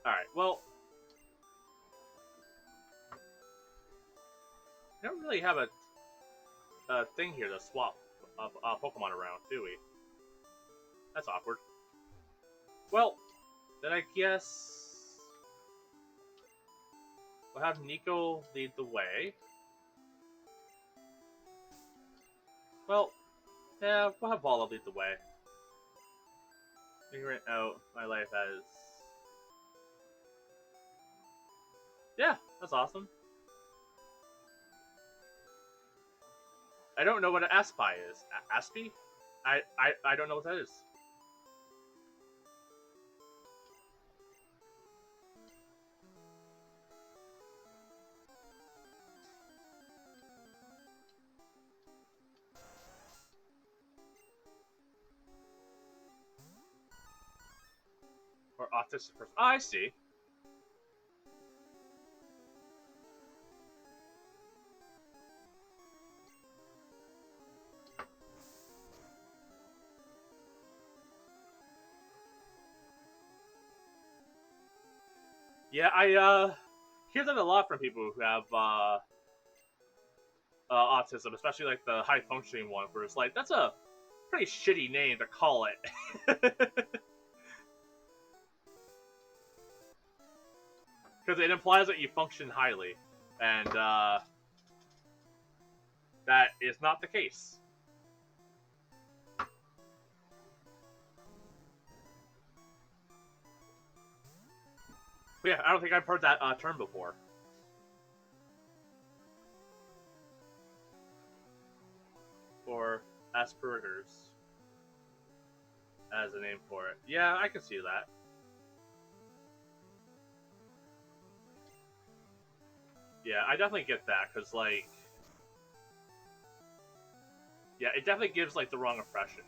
All right, well, we don't really have a thing here to swap Pokemon around, do we? That's awkward. Well, then I guess we'll have Nico lead the way. Well, yeah, we'll have Vala lead the way. Figuring out my life as. Yeah, that's awesome. I don't know what an Aspie is. Aspie? I don't know what that is. Or autistic person. Oh, I see. Yeah, I hear that a lot from people who have autism, especially the high functioning one, where it's that's a pretty shitty name to call it, because it implies that you function highly, and that is not the case. But yeah, I don't think I've heard that term before. Or Asperger's as a name for it. Yeah, I can see that. Yeah, I definitely get that, because, Yeah, it definitely gives like the wrong impression.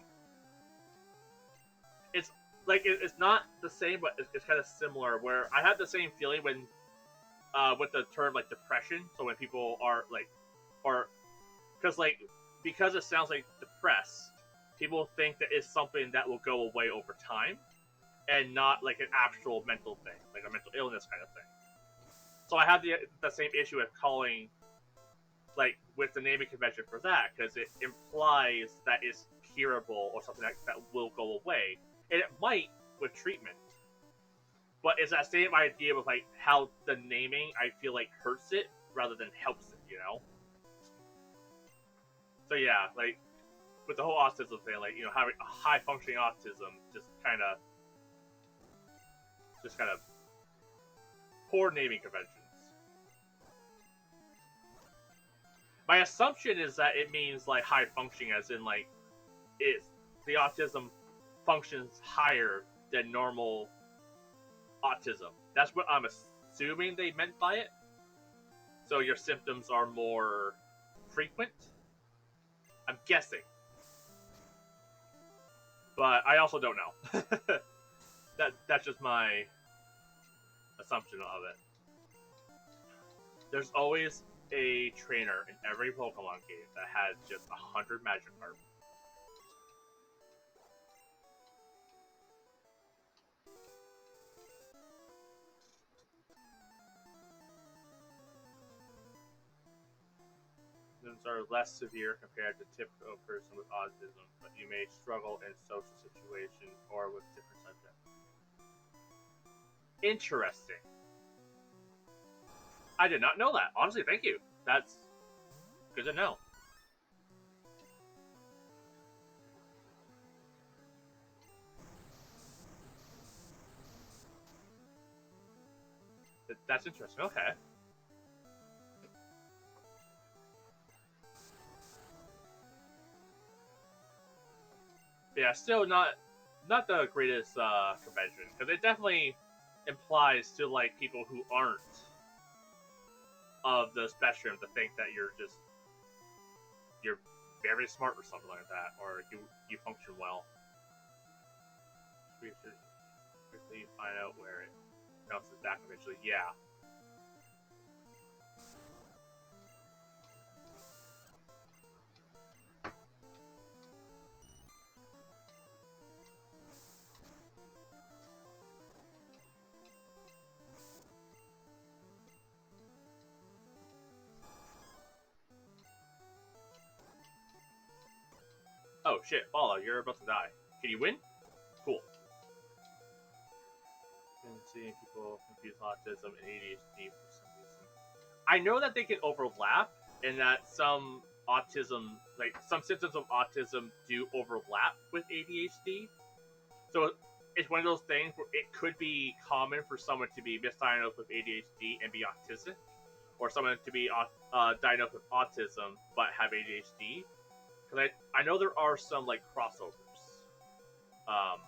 It's like it's not the same, but it's kind of similar. Where I had the same feeling when with the term like depression. So when people are like, or because it sounds like depressed, people think that it's something that will go away over time, and not like an actual mental thing, like a mental illness kind of thing. So I had the same issue with calling like with the naming convention for that because it implies that it's curable or something that will go away, and it might with treatment. But it's that same idea with like how the naming I feel like hurts it rather than helps it, you know? So yeah, like with the whole autism thing, like having a high functioning autism just kind of poor naming conventions. My assumption is that it means like high functioning, as in like it's the autism functions higher than normal autism. That's what I'm assuming they meant by it. So your symptoms are more frequent. I'm guessing, but I also don't know. That's just my assumption of it. There's always a trainer in every Pokemon game that has just 100 Magikarp. Symptoms are less severe compared to typical person with autism, but you may struggle in social situations or with different subjects. Interesting. I did not know that. Honestly, thank you. That's good to know. That's interesting. Okay. Yeah, still not the greatest convention because it definitely implies to like people who aren't of the spectrum to think that you're very smart or something like that, or you function well. Research quickly find out where it bounces back eventually. Yeah. Oh shit, Paula, you're about to die. Can you win? Cool. And seeing people confuse autism and ADHD for some reason. I know that they can overlap, and that some autism, like some symptoms of autism, do overlap with ADHD. So it's one of those things where it could be common for someone to be misdiagnosed with ADHD and be autistic, or someone to be diagnosed with autism but have ADHD. Because I know there are some like crossovers, um,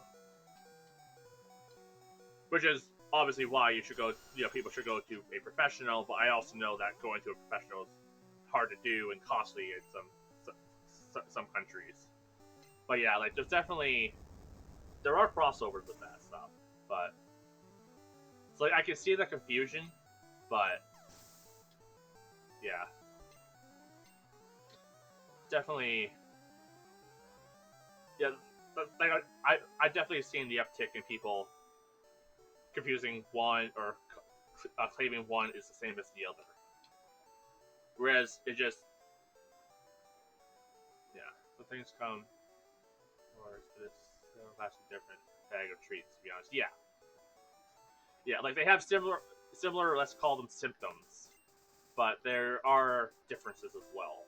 which is obviously why you should go. People should go to a professional. But I also know that going to a professional is hard to do and costly in some countries. But yeah, like there are crossovers with that stuff. But it's like I can see the confusion, but yeah, definitely. Yeah, like I definitely seen the uptick in people confusing one or claiming one is the same as the other. Whereas it just, yeah, the things come, or it's that's a different bag of treats, to be honest. Yeah, yeah, like they have similar, let's call them symptoms, but there are differences as well.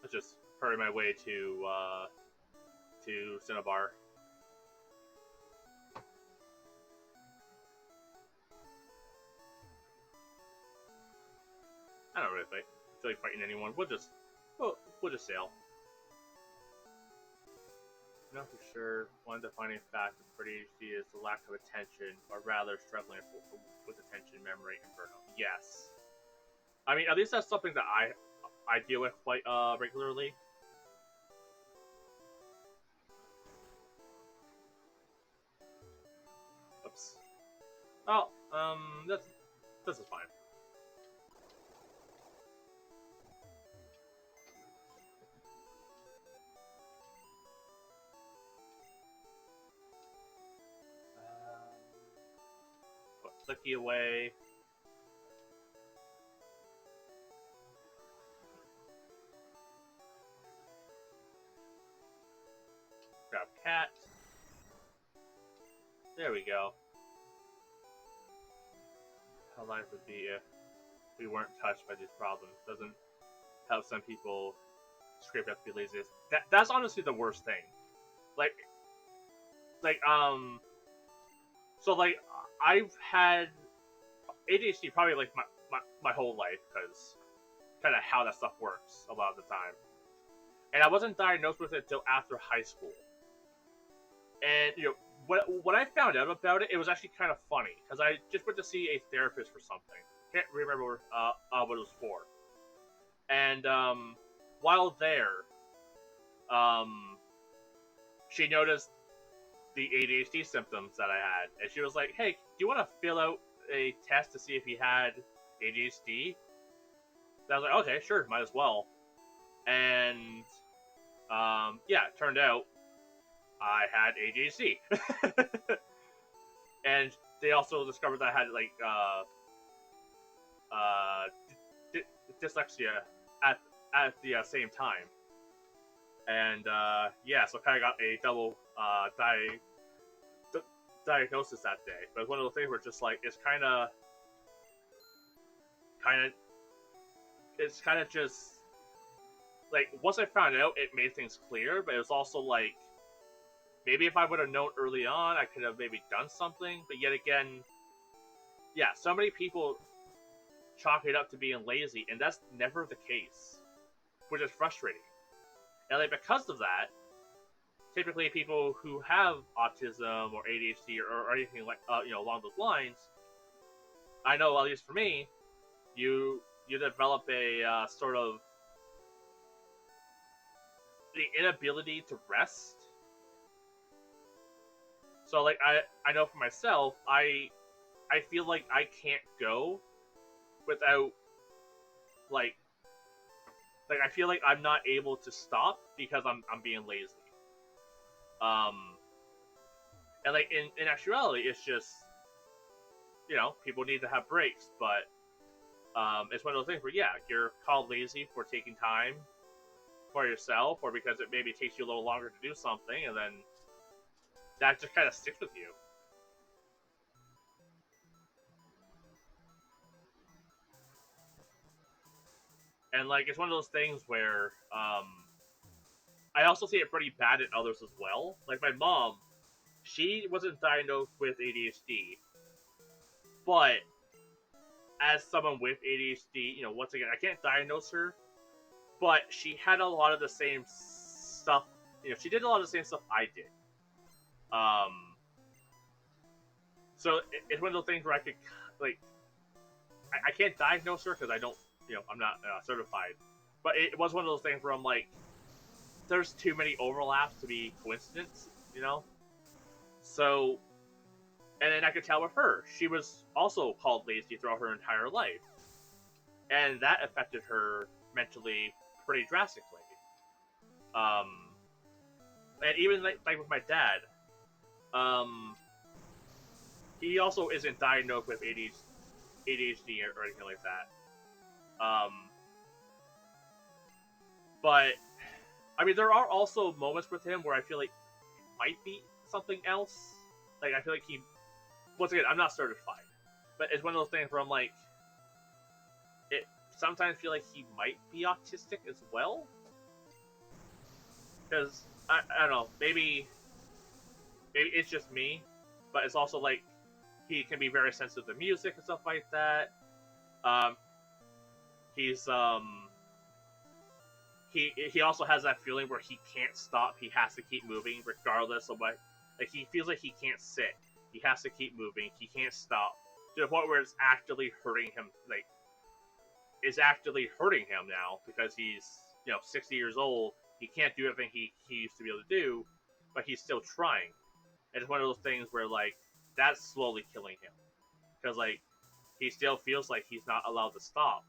Let's just hurry my way to Cinnabar. I don't really feel like fighting anyone. We'll just sail. No, for sure. One defining fact of ADHD is the lack of attention, or rather, struggling with attention, memory, and burnout. Yes, I mean at least that's something that I deal with quite regularly. Oops. Oh, this is fine. Put Clicky away. Grab cat. There we go. How life would be if we weren't touched by these problems. Doesn't help some people scrape out to be lazy. That's honestly the worst thing. Like like so like I've had ADHD probably like my whole life because kind of how that stuff works a lot of the time. And I wasn't diagnosed with it until after high school. And when I found out about it, it was actually kind of funny because I just went to see a therapist for something. Can't remember what it was for. And while there, um, she noticed the ADHD symptoms that I had, and she was like, "Hey, do you want to fill out a test to see if you had ADHD?" And I was like, "Okay, sure, might as well." And yeah, it turned out I had ADHD, and they also discovered that I had like uh, dyslexia at the same time, and yeah, so kind of got a double diagnosis that day. But it's one of those things where just like kind of it's kind of just like once I found out, it made things clear. But it was also like maybe if I would have known early on, I could have maybe done something. But yet again, yeah, so many people chalk it up to being lazy, and that's never the case, which is frustrating. And like because of that, typically people who have autism or ADHD or anything like along those lines, I know at least for me, you develop a sort of the inability to rest. So like I know for myself, I feel like I can't go without like I feel like I'm not able to stop because I'm being lazy. Um, and like in actuality, it's just people need to have breaks, but it's one of those things where yeah, you're called lazy for taking time for yourself, or because it maybe takes you a little longer to do something, and then that just kind of sticks with you. And like it's one of those things where I also see it pretty bad in others as well. Like my mom, she wasn't diagnosed with ADHD, but as someone with ADHD, once again, I can't diagnose her, but she had a lot of the same stuff. She did a lot of the same stuff I did. Um, so it's one of those things where I could like I can't diagnose her because I don't, I'm not certified. But it was one of those things where I'm like, there's too many overlaps to be coincidence, you know. So, and then I could tell with her, she was also called lazy throughout her entire life, and that affected her mentally pretty drastically. Um, and even like with my dad, um, he also isn't diagnosed with ADHD or anything like that. But I mean, there are also moments with him where I feel like it might be something else. Like I feel like he, once again, I'm not certified, but it's one of those things where I'm like, it sometimes feel like he might be autistic as well. Because I don't know, maybe it's just me, but it's also like he can be very sensitive to music and stuff like that. Um, he's he also has that feeling where he can't stop. He has to keep moving regardless of what. Like he feels like he can't sit. He has to keep moving. He can't stop to the point where it's actually hurting him. Like it's actually hurting him now because he's 60 years old. He can't do everything he used to be able to do, but he's still trying. And it's one of those things where like that's slowly killing him because like he still feels like he's not allowed to stop.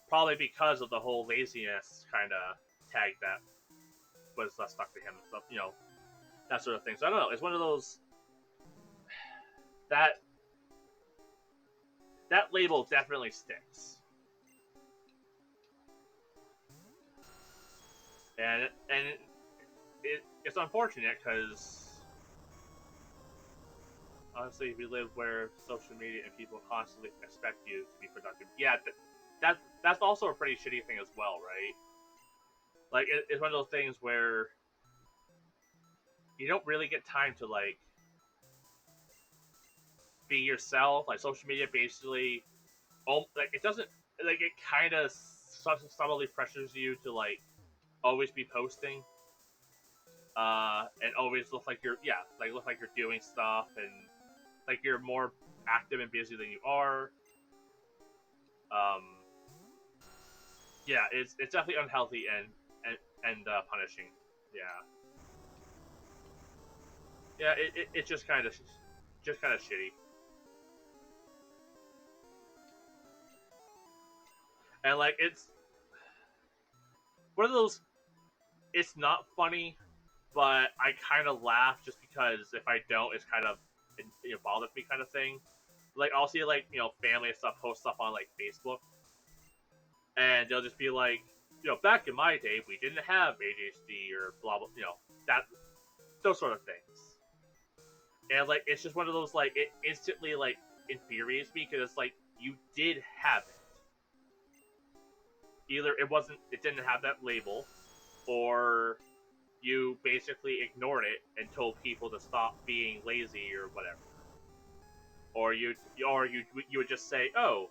Probably because of the whole laziness kind of tag that was stuck to him and stuff, that sort of thing. So I don't know. It's one of those that that label definitely sticks, and it's unfortunate because honestly, we live where social media and people constantly expect you to be productive. Yeah, that's also a pretty shitty thing as well, right? Like it's one of those things where you don't really get time to like be yourself. Like social media basically, like it doesn't like it kind of subtly pressures you to like always be posting, and always look like look like you're doing stuff and like you're more active and busy than you are. Um, yeah, it's definitely unhealthy and punishing. Yeah, yeah, it's just kind of shitty. And like it's one of those. It's not funny, but I kind of laugh just because if I don't, it's kind of it bothers me kind of thing. Like I'll see like family and stuff post stuff on like Facebook, and they'll just be like, back in my day we didn't have ADHD or blah blah, that those sort of things. And like it's just one of those like it instantly like infuriates me because it's like you did have it. Either it didn't have that label, or you basically ignored it and told people to stop being lazy or whatever. Or you would just say, oh,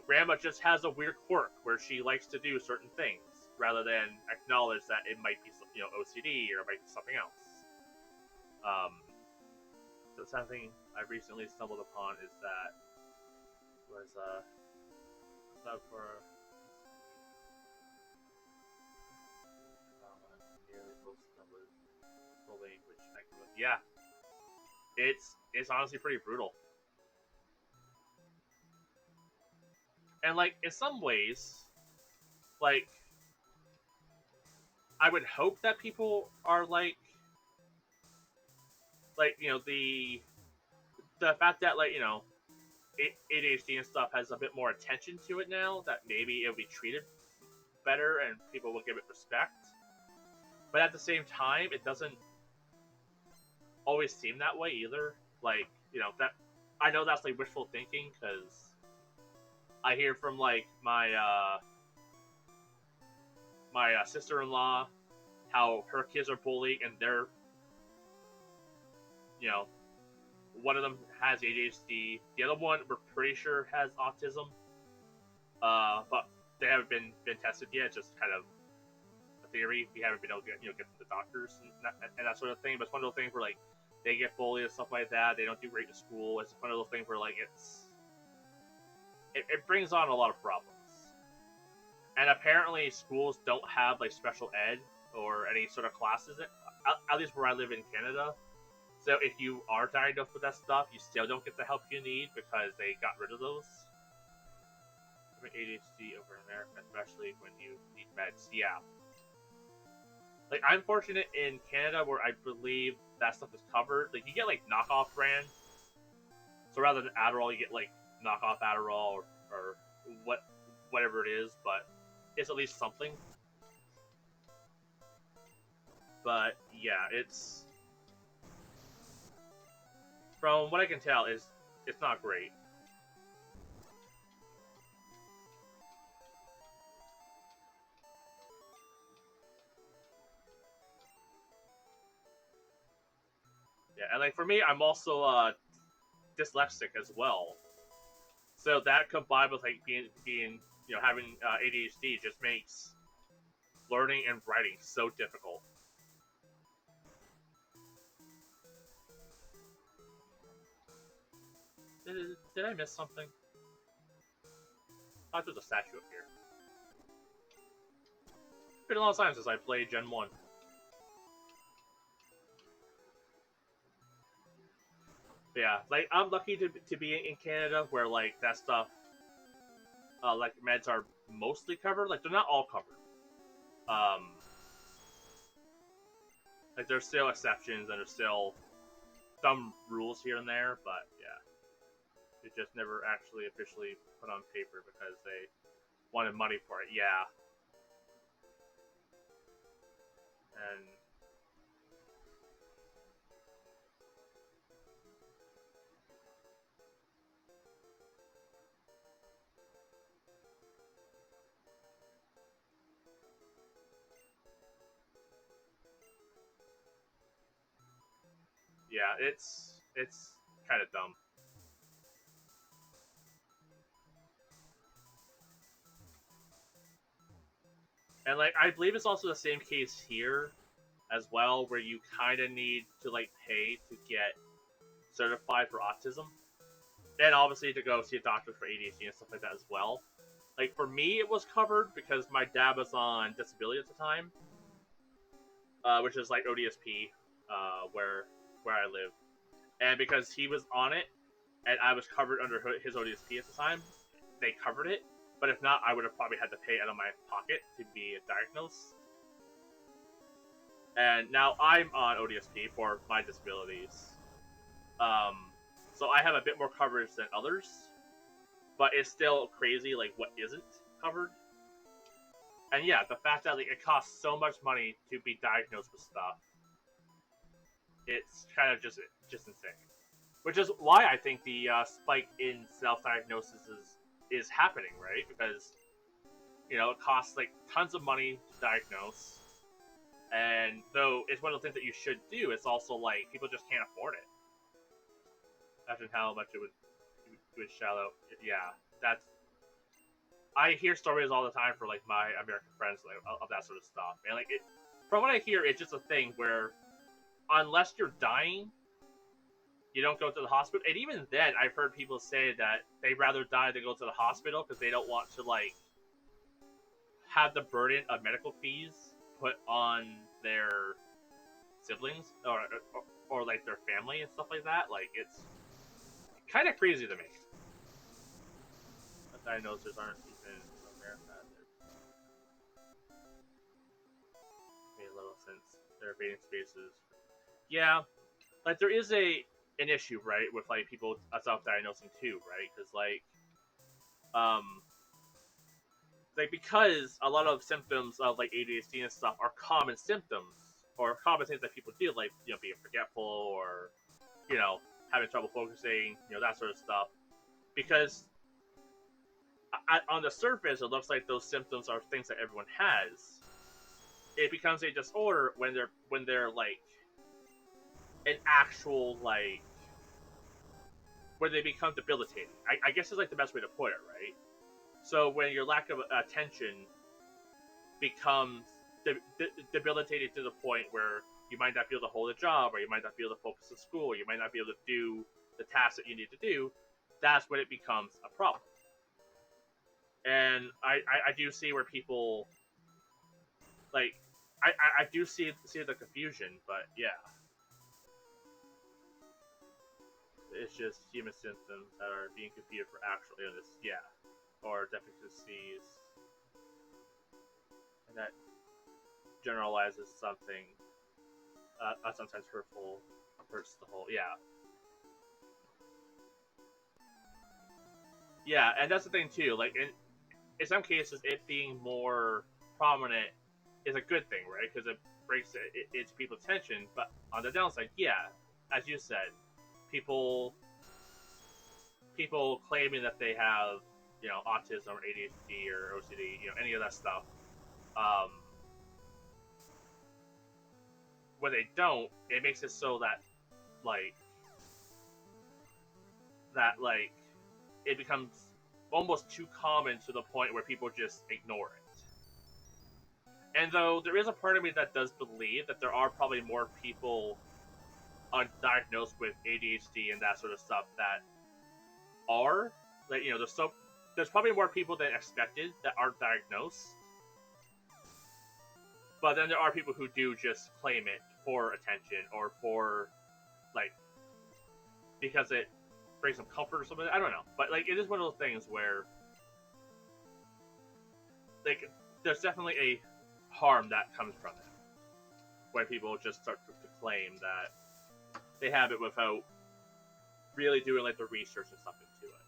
grandma just has a weird quirk where she likes to do certain things, rather than acknowledge that it might be OCD or it might be something else. Um, so something I recently stumbled upon is that was for nearly most numbers bullying, which yeah, it's honestly pretty brutal. And like in some ways, like I would hope that people are like the fact that like ADHD and stuff has a bit more attention to it now, that maybe it'll be treated better and people will give it respect. But at the same time, it doesn't always seem that way either. Like that I know that's like wishful thinking because I hear from like my sister-in-law how her kids are bullied and they're you know one of them has ADHD. The other one we're pretty sure has autism. But they haven't been tested yet. It's just kind of a theory. We haven't been able to get to the doctors and that sort of thing. But it's one of those things where like they get bullied and stuff like that. They don't do great in school. It's one of those things where like it brings on a lot of problems. And apparently schools don't have like special ed or any sort of classes. At least where I live in Canada. So if you are diagnosed with that stuff, you still don't get the help you need because they got rid of those. ADHD over in America, especially when you need meds. Yeah. Like I'm fortunate in Canada where I believe that stuff is covered. Like you get like knockoff brand. So rather than Adderall, you get like knockoff Adderall or whatever it is, but it's at least something. But yeah, it's from what I can tell is it's not great. Yeah, and like for me, I'm also dyslexic as well. So that combined with like being having ADHD just makes learning and writing so difficult. Did I miss something? I thought there's a statue up here. It's been a long time since I played Gen 1. But yeah, like, I'm lucky to be in Canada where, like, that stuff, like, meds are mostly covered. Like, they're not all covered. Um, like, there's still exceptions and there's still some rules here and there, but yeah. It just never actually officially put on paper because they wanted money for it. Yeah. And yeah, it's kind of dumb. And like, I believe it's also the same case here as well, where you kind of need to like pay to get certified for autism, and obviously to go see a doctor for ADHD and stuff like that as well. Like, for me, it was covered because my dad was on disability at the time, which is like ODSP, where I live, and because he was on it and I was covered under his ODSP at the time, they covered it. But if not, I would have probably had to pay out of my pocket to be diagnosed. And now I'm on ODSP for my disabilities. Um, so I have a bit more coverage than others, but it's still crazy like what isn't covered. And yeah, the fact that like it costs so much money to be diagnosed with stuff, it's kind of just insane. Which is why I think the spike in self-diagnosis is happening, right? Because it costs like tons of money to diagnose, and though it's one of the things that you should do, it's also like people just can't afford it. Imagine how much it would shell out. Yeah, that's. I hear stories all the time for like my American friends like, of that sort of stuff, and like from what I hear, it's just a thing where unless you're dying, you don't go to the hospital. And even then, I've heard people say that they'd rather die than go to the hospital because they don't want to like have the burden of medical fees put on their siblings or like their family and stuff like that. Like, it's kind of crazy to me. The diagnoses aren't even in America. They made little sense. They're evading spaces. Yeah, like there is an issue, right, with like people self-diagnosing too, right? Because um, because a lot of symptoms of like ADHD and stuff are common symptoms or common things that people do, like being forgetful or having trouble focusing, that sort of stuff. Because on the surface, it looks like those symptoms are things that everyone has. It becomes a disorder when they're like an actual like when they become debilitating. I guess is like the best way to put it, right? So when your lack of attention becomes debilitated to the point where you might not be able to hold a job, or you might not be able to focus in school, or you might not be able to do the tasks that you need to do, that's when it becomes a problem. And I do see where people like I do see the confusion, but yeah, it's just human symptoms that are being confused for actual illness, yeah, or deficiencies, and that generalizes something sometimes hurtful, hurts the whole, yeah. Yeah, and that's the thing too. Like in some cases, it being more prominent is a good thing, right? Because it brings it to people's attention. But on the downside, yeah, as you said, people people claiming that they have autism or ADHD or OCD, any of that stuff. Um, when they don't, it makes it so that like like it becomes almost too common to the point where people just ignore it. And though there is a part of me that does believe that there are probably more people undiagnosed with ADHD and that sort of stuff that are, like, there's probably more people than expected that aren't diagnosed. But then there are people who do just claim it for attention or for, like, because it brings them comfort or something. I don't know. But, like, it is one of those things where, like, there's definitely a harm that comes from it. When people just start to claim that they have it without really doing, like, the research and stuff into it.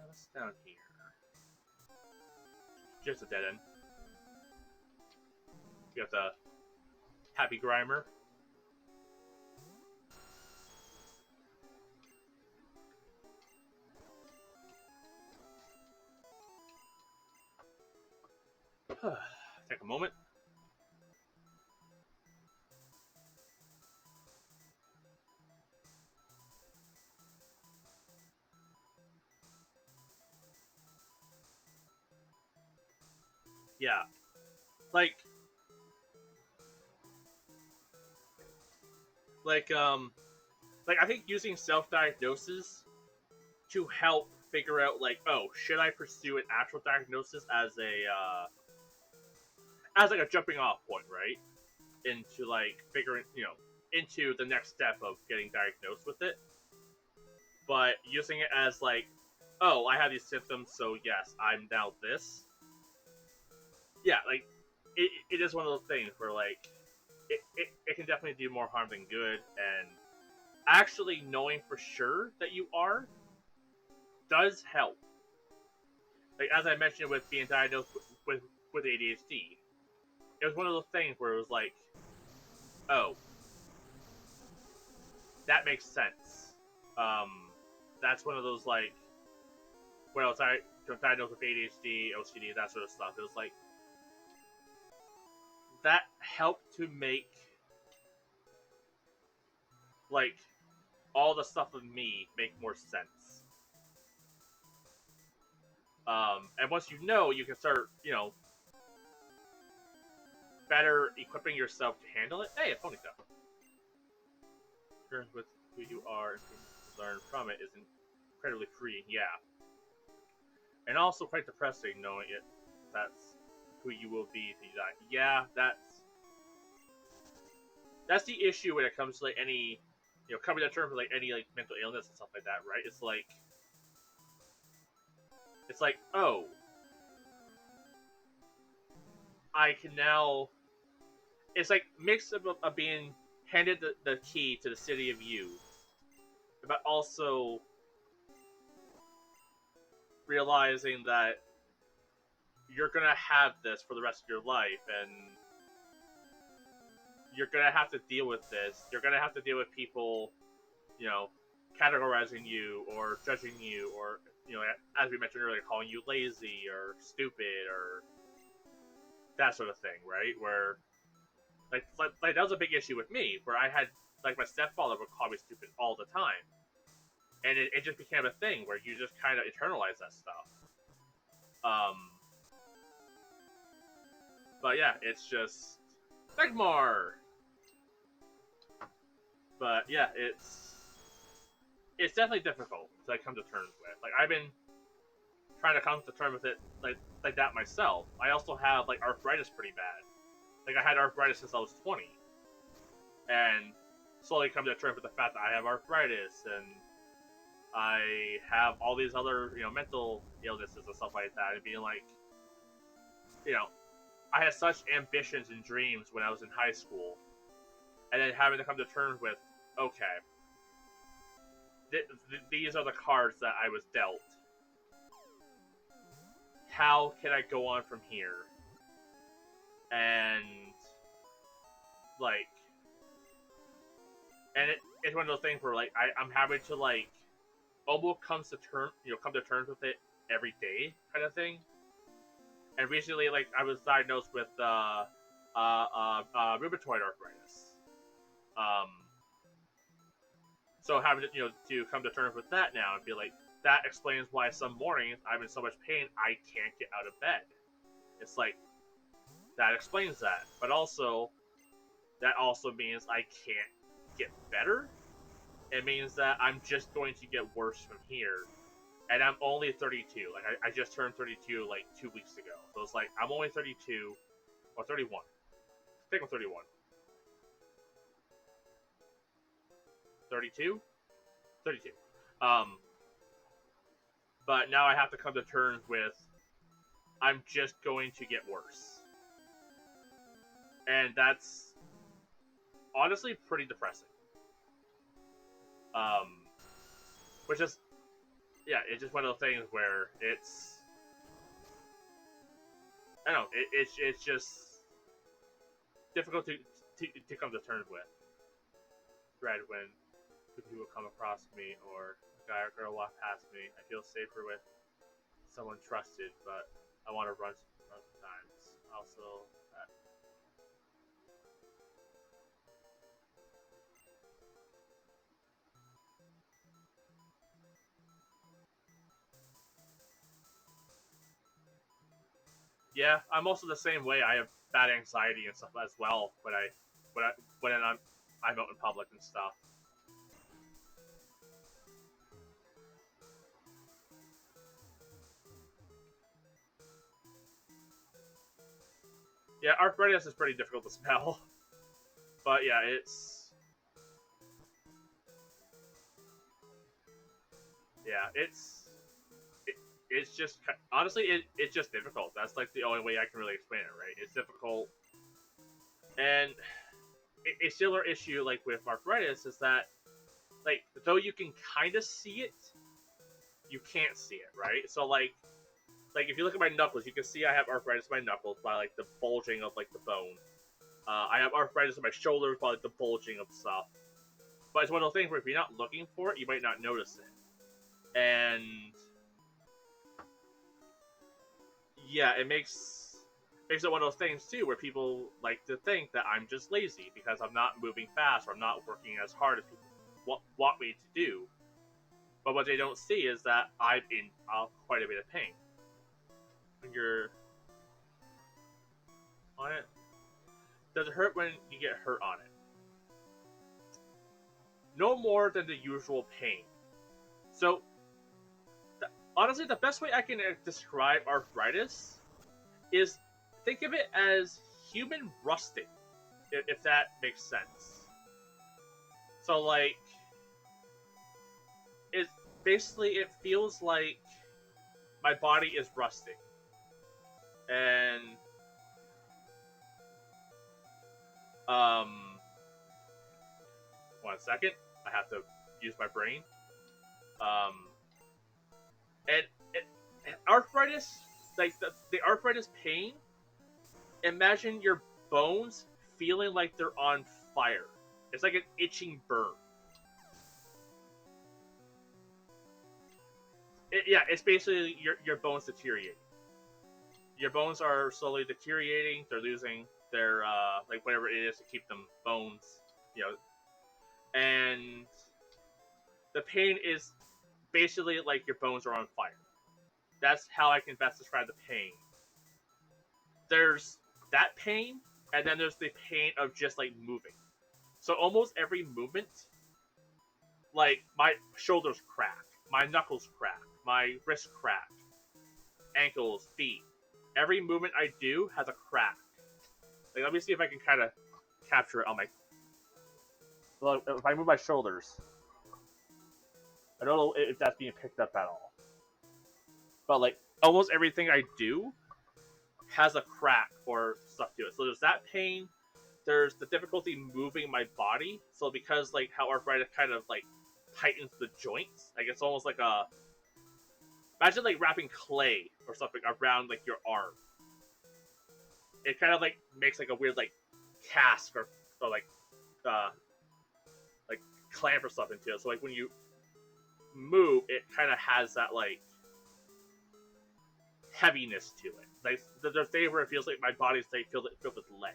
What's down here? Just a dead end. You have the Happy Grimer. Take a moment. Yeah. Like, like, I think using self-diagnosis to help figure out, like, oh, should I pursue an actual diagnosis as like a jumping off point, right? Into, like, figuring, into the next step of getting diagnosed with it. But using it as, like, oh, I have these symptoms, so yes, I'm now this. Yeah, like, it is one of those things where, like, it can definitely do more harm than good, and actually knowing for sure that you are does help. Like, as I mentioned with being diagnosed with ADHD, it was one of those things where it was like, oh, that makes sense. That's one of those, like, when I was diagnosed with ADHD, OCD, that sort of stuff. It was like, that helped to make, like, all the stuff of me make more sense. And once you know, you can start, better equipping yourself to handle it. Hey, a ponytail. Experience with who you are and learn from it is incredibly freeing. Yeah, and also quite depressing knowing it. That's who you will be if you die. Yeah, that's the issue when it comes to, like, any, coming to terms with, like, any, like, mental illness and stuff like that, right? It's like, oh, I can now. It's like mix of being handed the key to the city of you, but also realizing that you're gonna have this for the rest of your life, and you're gonna have to deal with this. You're gonna have to deal with people, you know, categorizing you or judging you, or, as we mentioned earlier, calling you lazy or stupid or that sort of thing, right? Where, like that was a big issue with me, where I had, like, my stepfather would call me stupid all the time, and it just became a thing where you just kind of internalize that stuff. Um, but yeah, it's just Megmar. But yeah, it's definitely difficult to, like, come to terms with. Like, I've been trying to come to terms with it, like that myself. I also have, like, arthritis pretty bad. Like, I had arthritis since I was 20, and slowly come to terms with the fact that I have arthritis, and I have all these other, mental illnesses and stuff like that, and being like, you know, I had such ambitions and dreams when I was in high school, and then having to come to terms with, okay, these are the cards that I was dealt. How can I go on from here? And, like, and it's one of those things where, like, I'm having to, like, almost come to terms with it every day, kind of thing. And recently, like, I was diagnosed with rheumatoid arthritis. Um, so having to, to come to terms with that now and be like, that explains why some mornings I'm in so much pain I can't get out of bed. It's like, that explains that. But also, that also means I can't get better. It means that I'm just going to get worse from here. And I'm only 32. Like, I just turned 32 like 2 weeks ago. So it's like, I'm only 32 or 31. I think I'm 31. 32? 32. Um, but now I have to come to terms with I'm just going to get worse. And that's honestly pretty depressing. Um, which is, yeah, it's just one of those things where it's, I don't know, it's just difficult to come to terms with. Dread when people come across me or a guy or girl walk past me. I feel safer with someone trusted, but I want to run sometimes. Also, yeah, I'm also the same way. I have bad anxiety and stuff as well when I when I'm out in public and stuff. Yeah, arthritis is pretty difficult to spell, but yeah, it's it's just honestly it's just difficult. That's like the only way I can really explain it, right? It's difficult, and a similar issue like with arthritis is that like though you can kind of see it, you can't see it, right? So like if you look at my knuckles, you can see I have arthritis in my knuckles by like the bulging of like the bone. I have arthritis in my shoulders by like the bulging of stuff. But it's one of those things where if you're not looking for it, you might not notice it. And yeah, it makes it one of those things too where people like to think that I'm just lazy because I'm not moving fast or I'm not working as hard as people want me to do. But what they don't see is that I'm in quite a bit of pain. When you're on it, does it hurt when you get hurt on it? No more than the usual pain. So, honestly, the best way I can describe arthritis is think of it as human rusting, if that makes sense. So, like, it basically it feels like my body is rusting, and um, 1 second, I have to use my brain. Um, and, and arthritis, like the arthritis pain, imagine your bones feeling like they're on fire. It's like an itching burn. Yeah, it's basically your bones deteriorating. Your bones are slowly deteriorating. They're losing their like whatever it is to keep them bones, you know. And the pain is basically like your bones are on fire. That's how I can best describe the pain. There's that pain, and then there's the pain of just like moving. So almost every movement, like my shoulders crack, my knuckles crack, my wrists crack, ankles, feet. Every movement I do has a crack. Like, let me see if I can kind of capture it on my. Well, if I move my shoulders, I don't know if that's being picked up at all. But like almost everything I do has a crack or stuff to it. So there's that pain. There's the difficulty moving my body. So because like how arthritis kind of like tightens the joints, like it's almost like a imagine like wrapping clay or something around like your arm. It kind of like makes like a weird like cast or uh like clamp or something to it. So like when you move, it kind of has that like heaviness to it. like there's days where it feels like my body's like filled with lead,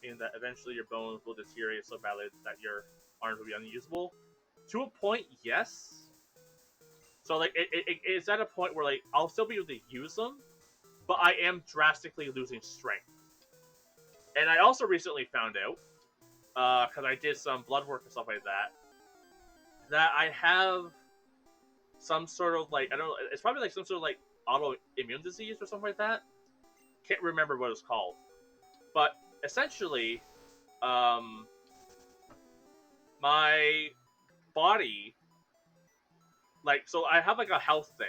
and that eventually your bones will deteriorate so badly that your arms will be unusable. To a point, yes. So like it's at a point where like I'll still be able to use them, but I am drastically losing strength. And I also recently found out, because I did some blood work and stuff like that, that I have some sort of like I don't know. It's probably like some sort of like autoimmune disease or something like that. Can't remember what it's called, but essentially, um, my body, like, so I have like a health thing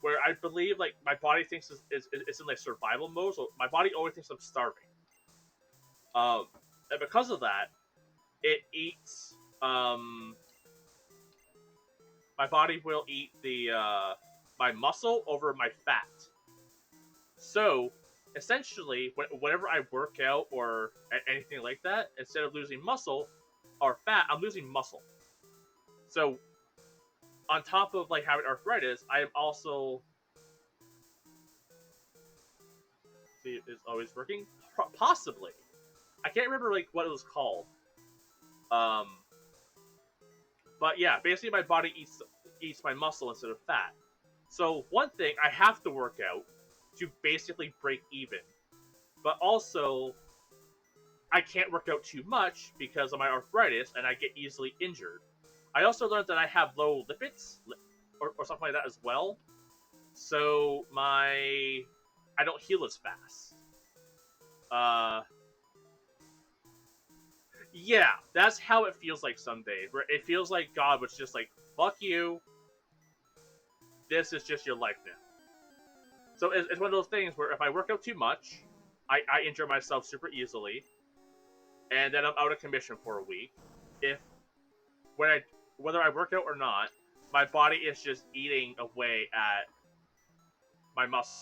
where I believe like my body thinks is in like survival mode, so my body always thinks I'm starving. And because of that, it eats. My body will eat the my muscle over my fat. So essentially, whenever I work out or anything like that, instead of losing muscle or fat, I'm losing muscle. So on top of like having arthritis, I am also see it's always working. Possibly, I can't remember like what it was called. Um, but yeah, basically my body eats my muscle instead of fat. So one thing I have to work out to basically break even, but also I can't work out too much because of my arthritis and I get easily injured. I also learned that I have low lipids or something like that as well. So I don't heal as fast. Uh, yeah, that's how it feels like some days. Where it feels like God was just like, "Fuck you. This is just your life now." So it's one of those things where if I work out too much, I injure myself super easily, and then I'm out of commission for a week. If when I whether I work out or not, my body is just eating away at my muscle.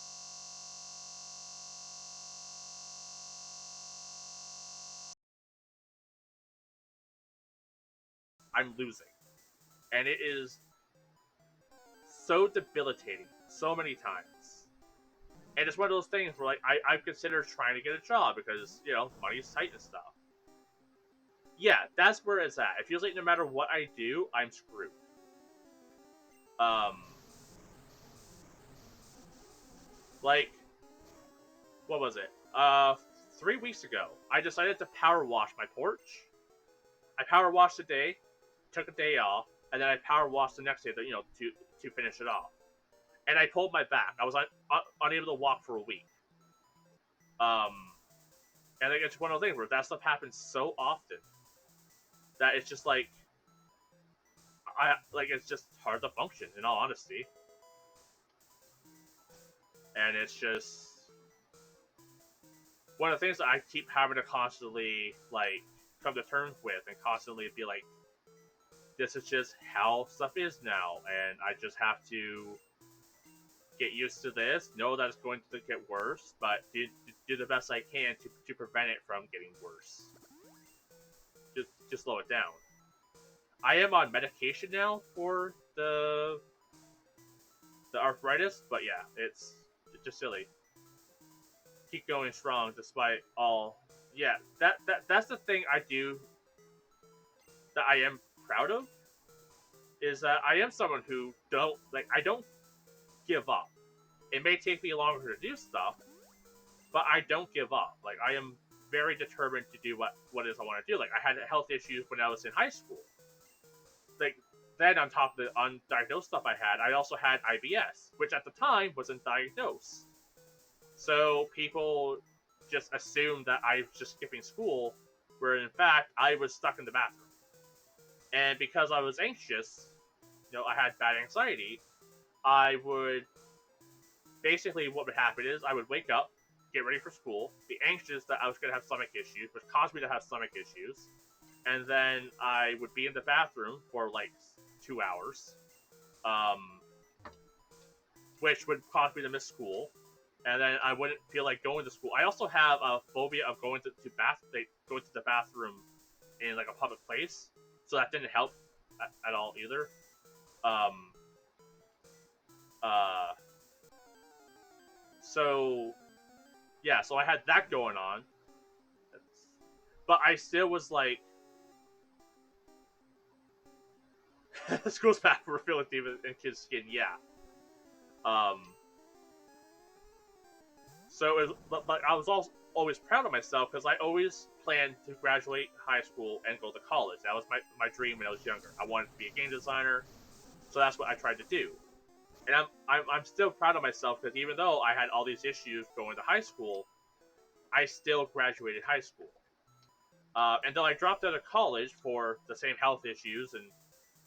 I'm losing, and it is so debilitating so many times. And it's one of those things where like I've considered trying to get a job because money's tight and stuff. Yeah, that's where it's at. It feels like no matter what I do, I'm screwed. Um, like what was it? 3 weeks ago, I decided to power wash my porch. I power washed the day, took a day off, and then I power washed the next day to finish it off. And I pulled my back. I was unable to walk for a week. Um, and like, it's one of those things where that stuff happens so often that it's just like it's just hard to function in all honesty. And it's just one of the things that I keep having to constantly like come to terms with and constantly be like, this is just how stuff is now, and I just have to get used to this, know that it's going to get worse, but do the best I can to prevent it from getting worse. Just slow it down. I am on medication now for the arthritis, but yeah, it's just silly. Keep going strong despite all. Yeah, that's the thing I do that I am proud of is that I am someone who I don't give up. It may take me longer to do stuff, but I don't give up. Like I am very determined to do what it is I want to do. Like I had health issues when I was in high school. Like then on top of the undiagnosed stuff I also had IBS, which at the time wasn't diagnosed. So people just assumed that I was just skipping school, where in fact I was stuck in the bathroom. And because I was anxious, I had bad anxiety, I would basically what would happen is I would wake up, get ready for school, be anxious that I was going to have stomach issues, which caused me to have stomach issues, and then I would be in the bathroom for like 2 hours, which would cause me to miss school, and then I wouldn't feel like going to school. I also have a phobia of going to the bathroom in like a public place, so that didn't help at all either. Um, uh, So yeah, so I had that going on, but I still was like, school's back for feeling demon in kids' skin. Yeah. Um. So it was, but I was also always proud of myself because I always planned to graduate high school and go to college. That was my dream when I was younger. I wanted to be a game designer, so that's what I tried to do. And I'm still proud of myself because even though I had all these issues going to high school, I still graduated high school. And then I dropped out of college for the same health issues and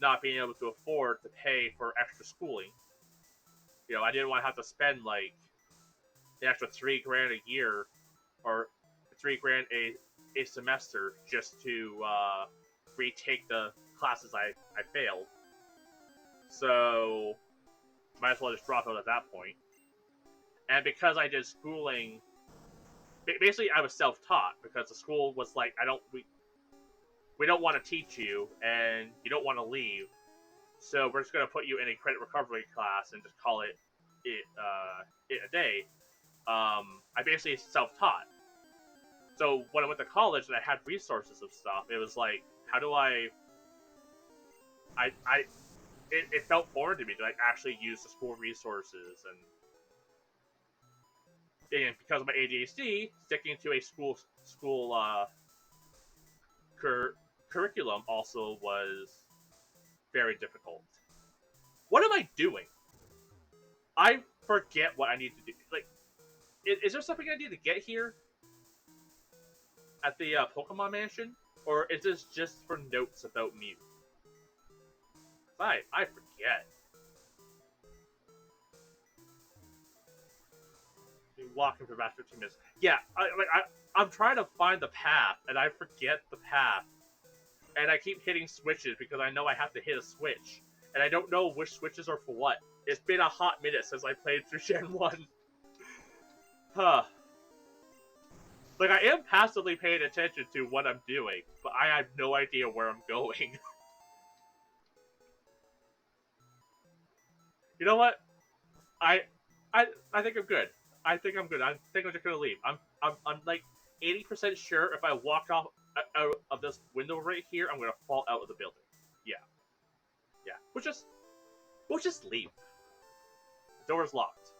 not being able to afford to pay for extra schooling. I didn't want to have to spend like the extra $3,000 a year or $3,000 a semester just to retake the classes I failed. So might as well just drop out at that point. And because I did schooling, basically I was self-taught because the school was like, we don't want to teach you and you don't want to leave, so we're just going to put you in a credit recovery class and just call it a day. I basically self-taught. So when I went to college and I had resources of stuff, it was like, how do it felt foreign to me to like actually use the school resources, and because of my ADHD, sticking to a school curriculum also was very difficult. What am I doing? I forget what I need to do. Like, is there something I need to get here at the Pokemon Mansion, or is this just for notes about Mew? I forget. Walking for about 15 minutes. Yeah, I'm trying to find the path, and I forget the path, and I keep hitting switches because I know I have to hit a switch, and I don't know which switches are for what. It's been a hot minute since I played through Gen 1. Huh. Like, I am passively paying attention to what I'm doing, but I have no idea where I'm going. You know what? I, I think I'm good. I think I'm good. I think I'm just gonna leave. I'm like 80% sure if I walk off out of this window right here, I'm gonna fall out of the building. Yeah, yeah. We'll just leave. The door's locked.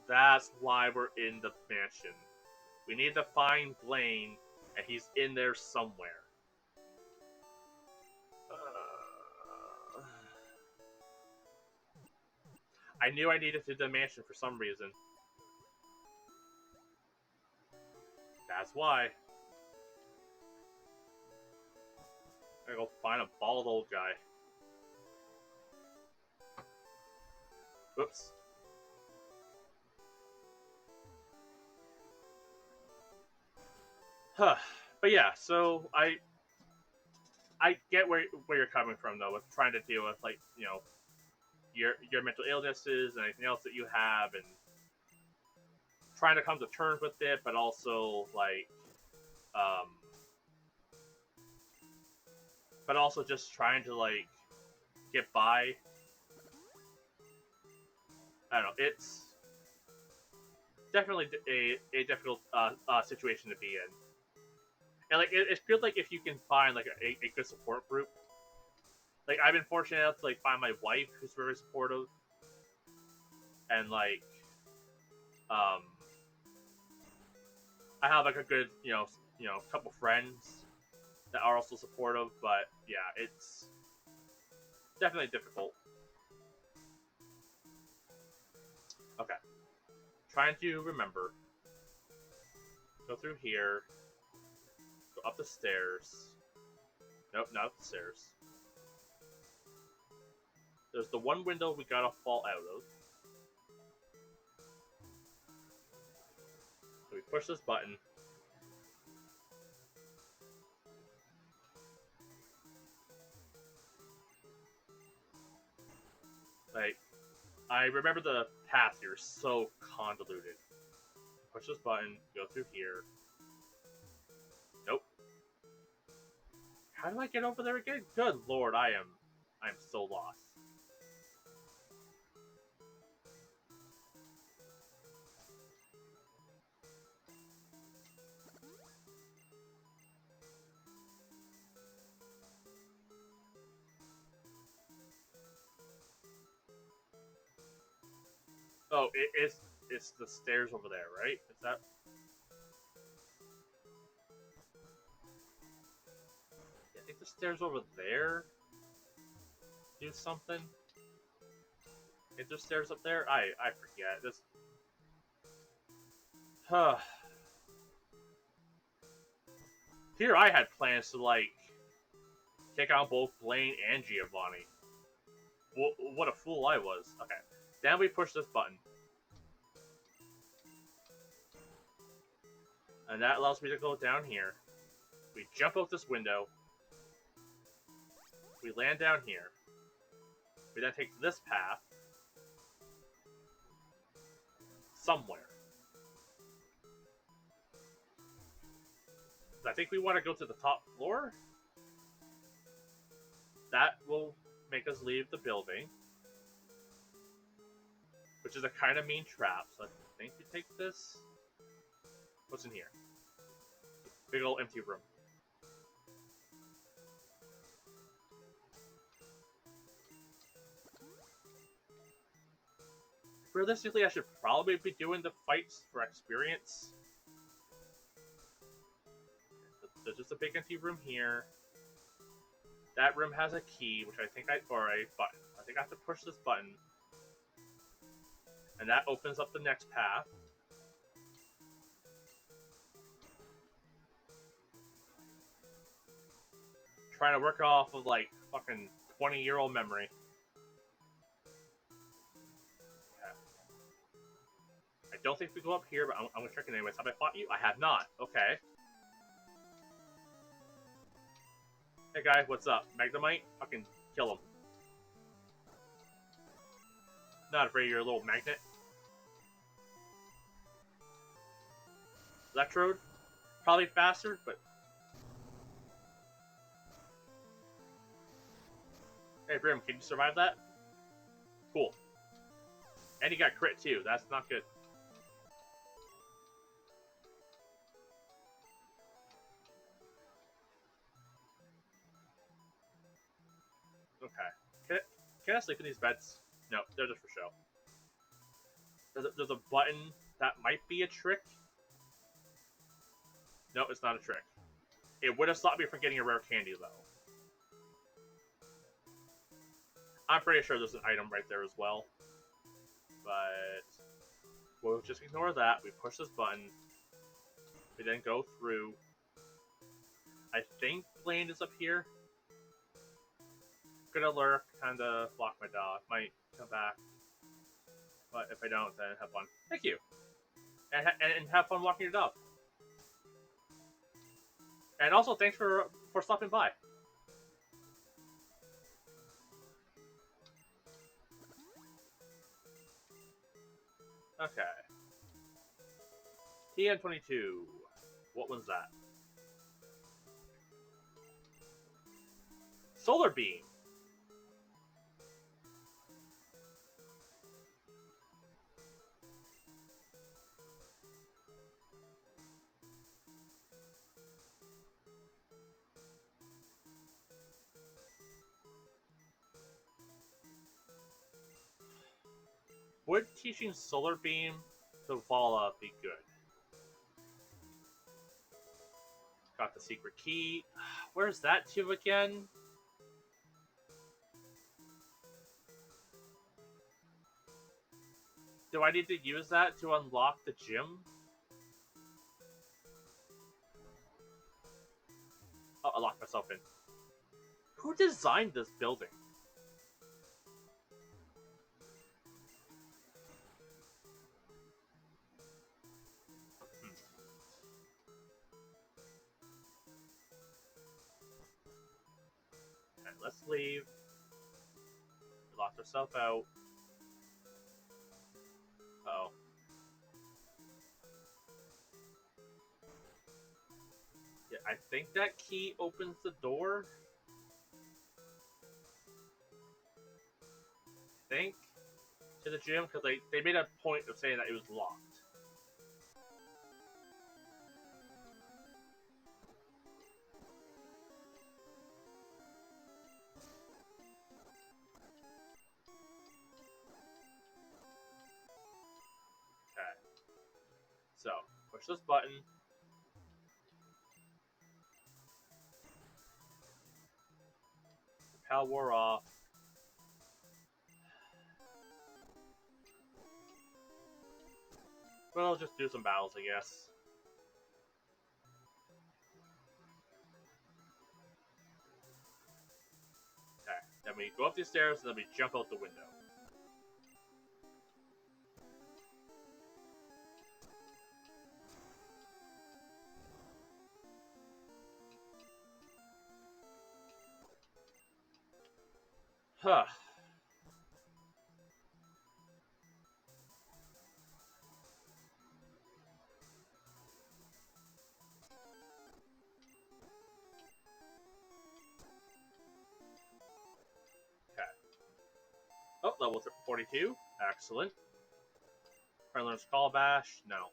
That's why we're in the mansion. We need to find Blaine, and he's in there somewhere. I knew I needed to do the mansion for some reason. That's why. I gotta go find a bald old guy. Oops. Huh. But yeah, so I get where you're coming from though, with trying to deal with like your mental illnesses and anything else that you have, and trying to come to terms with it, but also um, but also just trying to like get by. I don't know. It's definitely a difficult situation to be in, and like it feels like if you can find like a good support group. Like I've been fortunate enough to like find my wife who's very supportive, and like um, I have like a good couple friends that are also supportive, but yeah, it's definitely difficult. Okay, trying to remember. Go through here. Go up the stairs. Nope, not up the stairs. There's the one window we gotta fall out of. So we push this button. Like, I remember the path here is so convoluted. Push this button, go through here. Nope. How do I get over there again? Good lord, I'm so lost. Oh, it's the stairs over there, right? Is that? I think the stairs over there do something. Is there stairs up there? I forget. This. Huh. Here I had plans to like take out both Blaine and Giovanni. What a fool I was. Okay. Then we push this button. And that allows me to go down here. We jump out this window. We land down here. We then take this path. Somewhere. I think we want to go to the top floor. That will make us leave the building. Which is a kind of mean trap. So I think we take this. What's in here? Big old empty room. Realistically, I should probably be doing the fights for experience. There's just a big empty room here. That room has a key, which I think or a button. I think I have to push this button. And that opens up the next path. Trying to work off of like fucking 20-year-old memory. Okay. I don't think we go up here, but I'm gonna check it anyways. Have I fought you? I have not. Okay. Hey guy, what's up? Magnemite? Fucking kill him. Not afraid you're a little magnet. Electrode? Probably faster, but... Hey Brim, can you survive that? Cool. And he got crit too, that's not good. Okay. Can I sleep in these beds? No, they're just for show. There's a button that might be a trick. No, it's not a trick. It would have stopped me from getting a rare candy, though. I'm pretty sure there's an item right there as well. But we'll just ignore that. We push this button. We then go through. I think Blaine is up here. Gonna lurk, kinda block my dog. Might come back. But if I don't, then have fun. Thank you. And have fun walking your dog. And also, thanks for stopping by. Okay. TN22. What was that? Solar beam. Would teaching Solar Beam to Vala be good? Got the secret key. Where's that to again? Do I need to use that to unlock the gym? Oh, I locked myself in. Who designed this building? Let's leave. We locked ourselves out. Uh-oh. Yeah, I think that key opens the door. I think. To the gym, because they made a point of saying that it was locked. So, push this button. Repel wore off. Well, just do some battles, I guess. Okay, then we go up these stairs, and then we jump out the window. Huh. Okay. Oh, level 42. Excellent. Friendly's Calabash. No.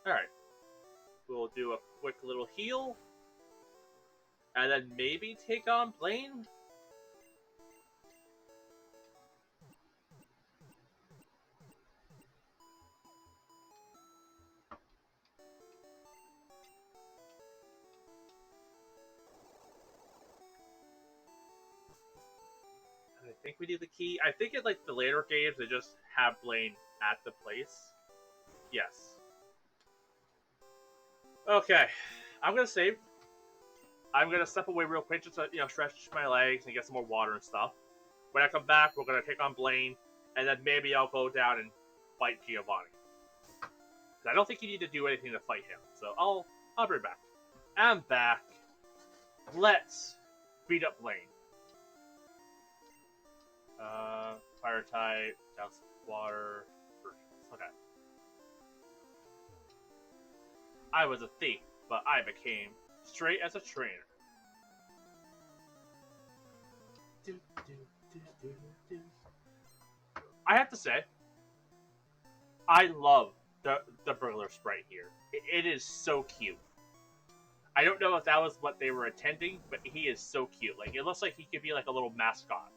Alright. We'll do a quick little heal. And then maybe take on Blaine? I think we need the key. I think in like the later games they just have Blaine at the place. Yes. Okay. I'm gonna save. I'm gonna step away real quick just to stretch my legs and get some more water and stuff. When I come back, we're gonna take on Blaine, and then maybe I'll go down and fight Giovanni. I don't think you need to do anything to fight him, so I'll be back. I'm back. Let's beat up Blaine. Fire type, douse water. Okay. I was a thief, but I became straight as a trainer. I have to say, I love the burglar sprite here. It is so cute. I don't know if that was what they were intending, but he is so cute. Like, it looks like he could be like a little mascot.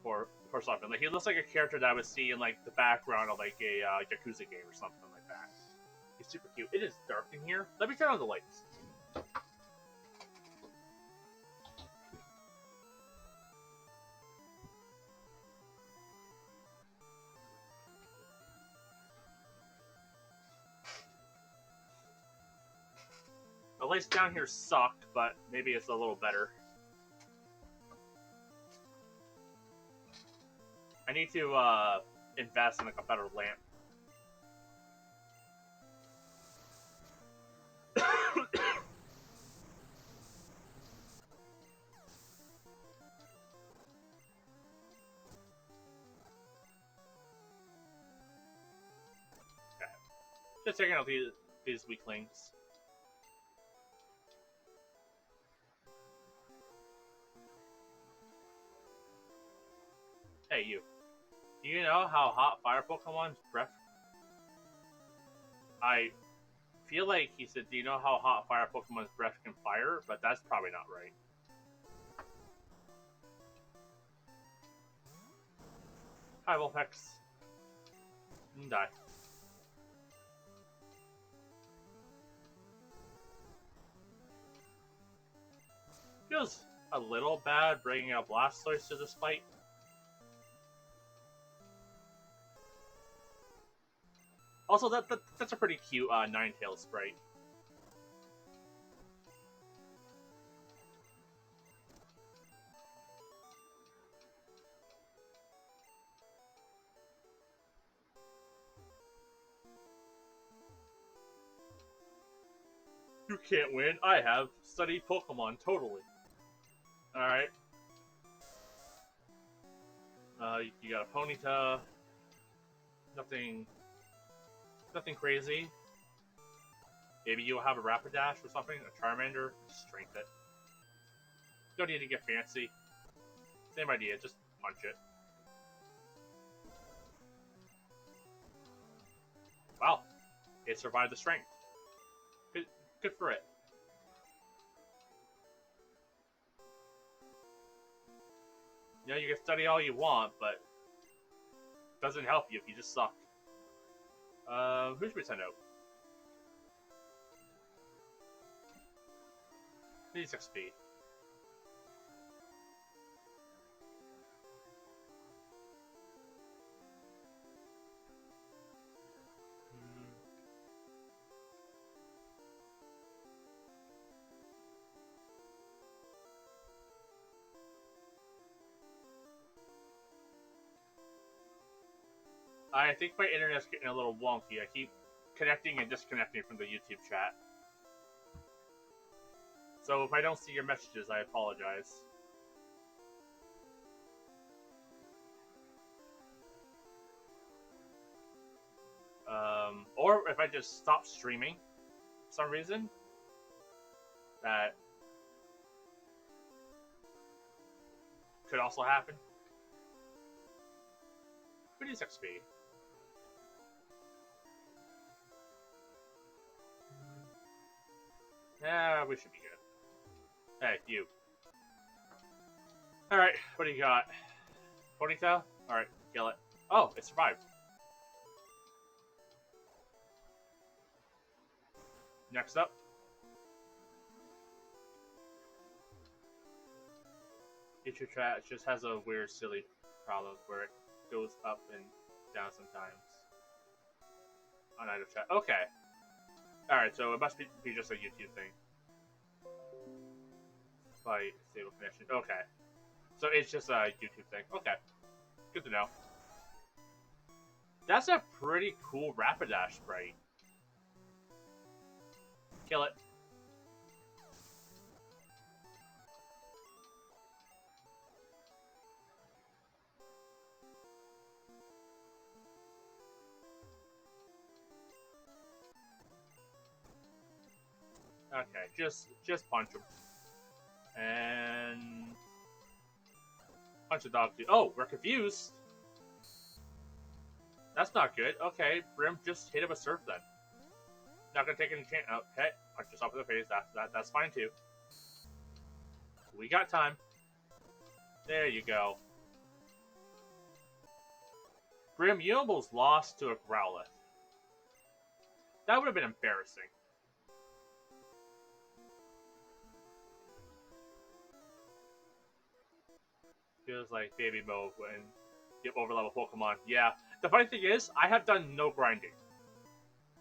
For something. Like, he looks like a character that I would see in like the background of like a Yakuza game or something like that. He's super cute. It is dark in here. Let me turn on the lights. The lights down here suck, but maybe it's a little better. I need to invest in like a better lamp. Okay. Just taking out these weaklings. Hey, you. Do you know how hot fire Pokemon's breath? I feel like he said, do you know how hot fire Pokemon's breath can fire? But that's probably not right. Hi, Vulpix. Die. Feels a little bad bringing a Blastoise to this fight. Also, that's a pretty cute Ninetales sprite. You can't win. I have studied Pokemon totally. Alright. You got a Ponyta. Nothing crazy. Maybe you'll have a Rapidash or something, a Charmander. Strength it. Don't need to get fancy. Same idea, just punch it. Wow. it survived the strength. Good for it. You know, you can study all you want, but it doesn't help you if you just suck. Who should we send out? Needs XP. I think my internet's getting a little wonky. I keep connecting and disconnecting from the YouTube chat. So if I don't see your messages, I apologize. Or if I just stop streaming for some reason, that could also happen. Who needs XP? Yeah, we should be good. Hey, you. Alright, what do you got? Ponytail? Alright, kill it. Oh, it survived. Next up. Future chat just has a weird, silly problem where it goes up and down sometimes. On idle chat. Okay. Alright, so it must be just a YouTube thing. By stable connection. Okay. So it's just a YouTube thing. Okay. Good to know. That's a pretty cool Rapidash sprite. Kill it. Okay, just punch him. And punch the dog too. Oh, we're confused. That's not good. Okay, Brim just hit him with Surf then. Not gonna take any chance. Okay, punch yourself in the face. That's fine too. We got time. There you go. Brim, you almost lost to a Growlithe. That would have been embarrassing. Feels like baby mode when you have overlevel Pokemon. Yeah. The funny thing is, I have done no grinding.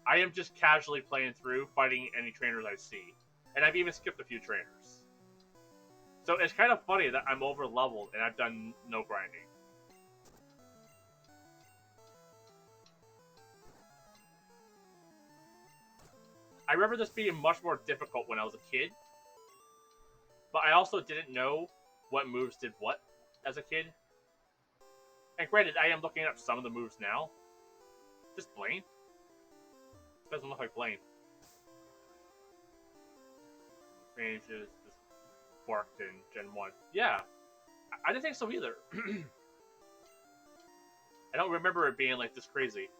I am just casually playing through, fighting any trainers I see. And I've even skipped a few trainers. So it's kind of funny that I'm over leveled and I've done no grinding. I remember this being much more difficult when I was a kid. But I also didn't know what moves did what as a kid. And granted, I am looking up some of the moves now. This Blaine? Doesn't look like Blaine. Range is just worked in Gen 1. Yeah. I didn't think so either. I don't remember it being like this crazy.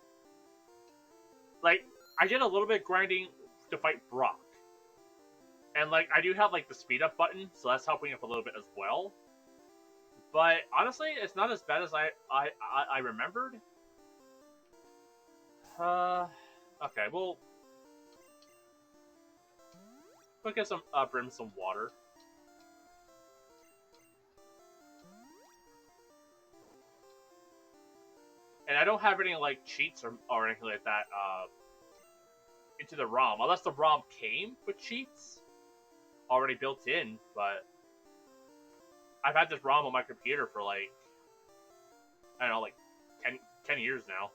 Like, I did a little bit of grinding to fight Brock. And like, I do have like the speed up button, so that's helping up a little bit as well. But honestly, it's not as bad as I remembered. Okay, we'll get some Brim some water. And I don't have any like cheats or anything like that into the ROM, unless the ROM came with cheats already built in. But I've had this ROM on my computer for like, I don't know, like 10 years now.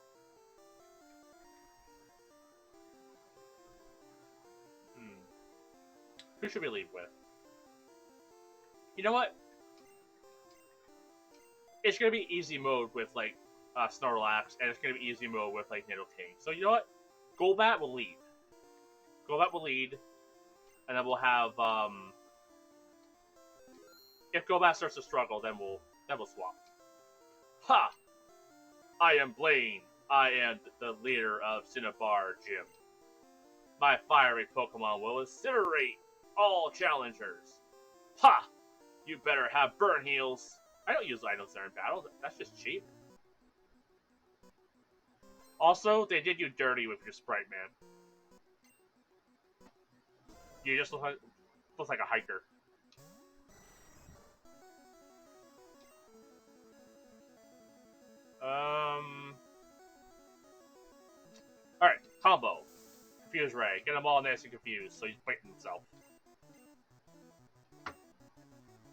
Who should we leave with? You know what? It's gonna be easy mode with like Snorlax, and it's gonna be easy mode with like Nidoking. So you know what? Golbat will lead. Golbat will lead, and then we'll have if Golbat starts to struggle, then we'll swap. Ha! I am Blaine. I am the leader of Cinnabar Gym. My fiery Pokemon will incinerate all challengers. Ha! You better have burn heals. I don't use items that are in battle. That's just cheap. Also, they did you dirty with your sprite, man. You just look like a hiker. Alright, combo. Confuse Ray. Get them all nice and confused, so he's fighting himself.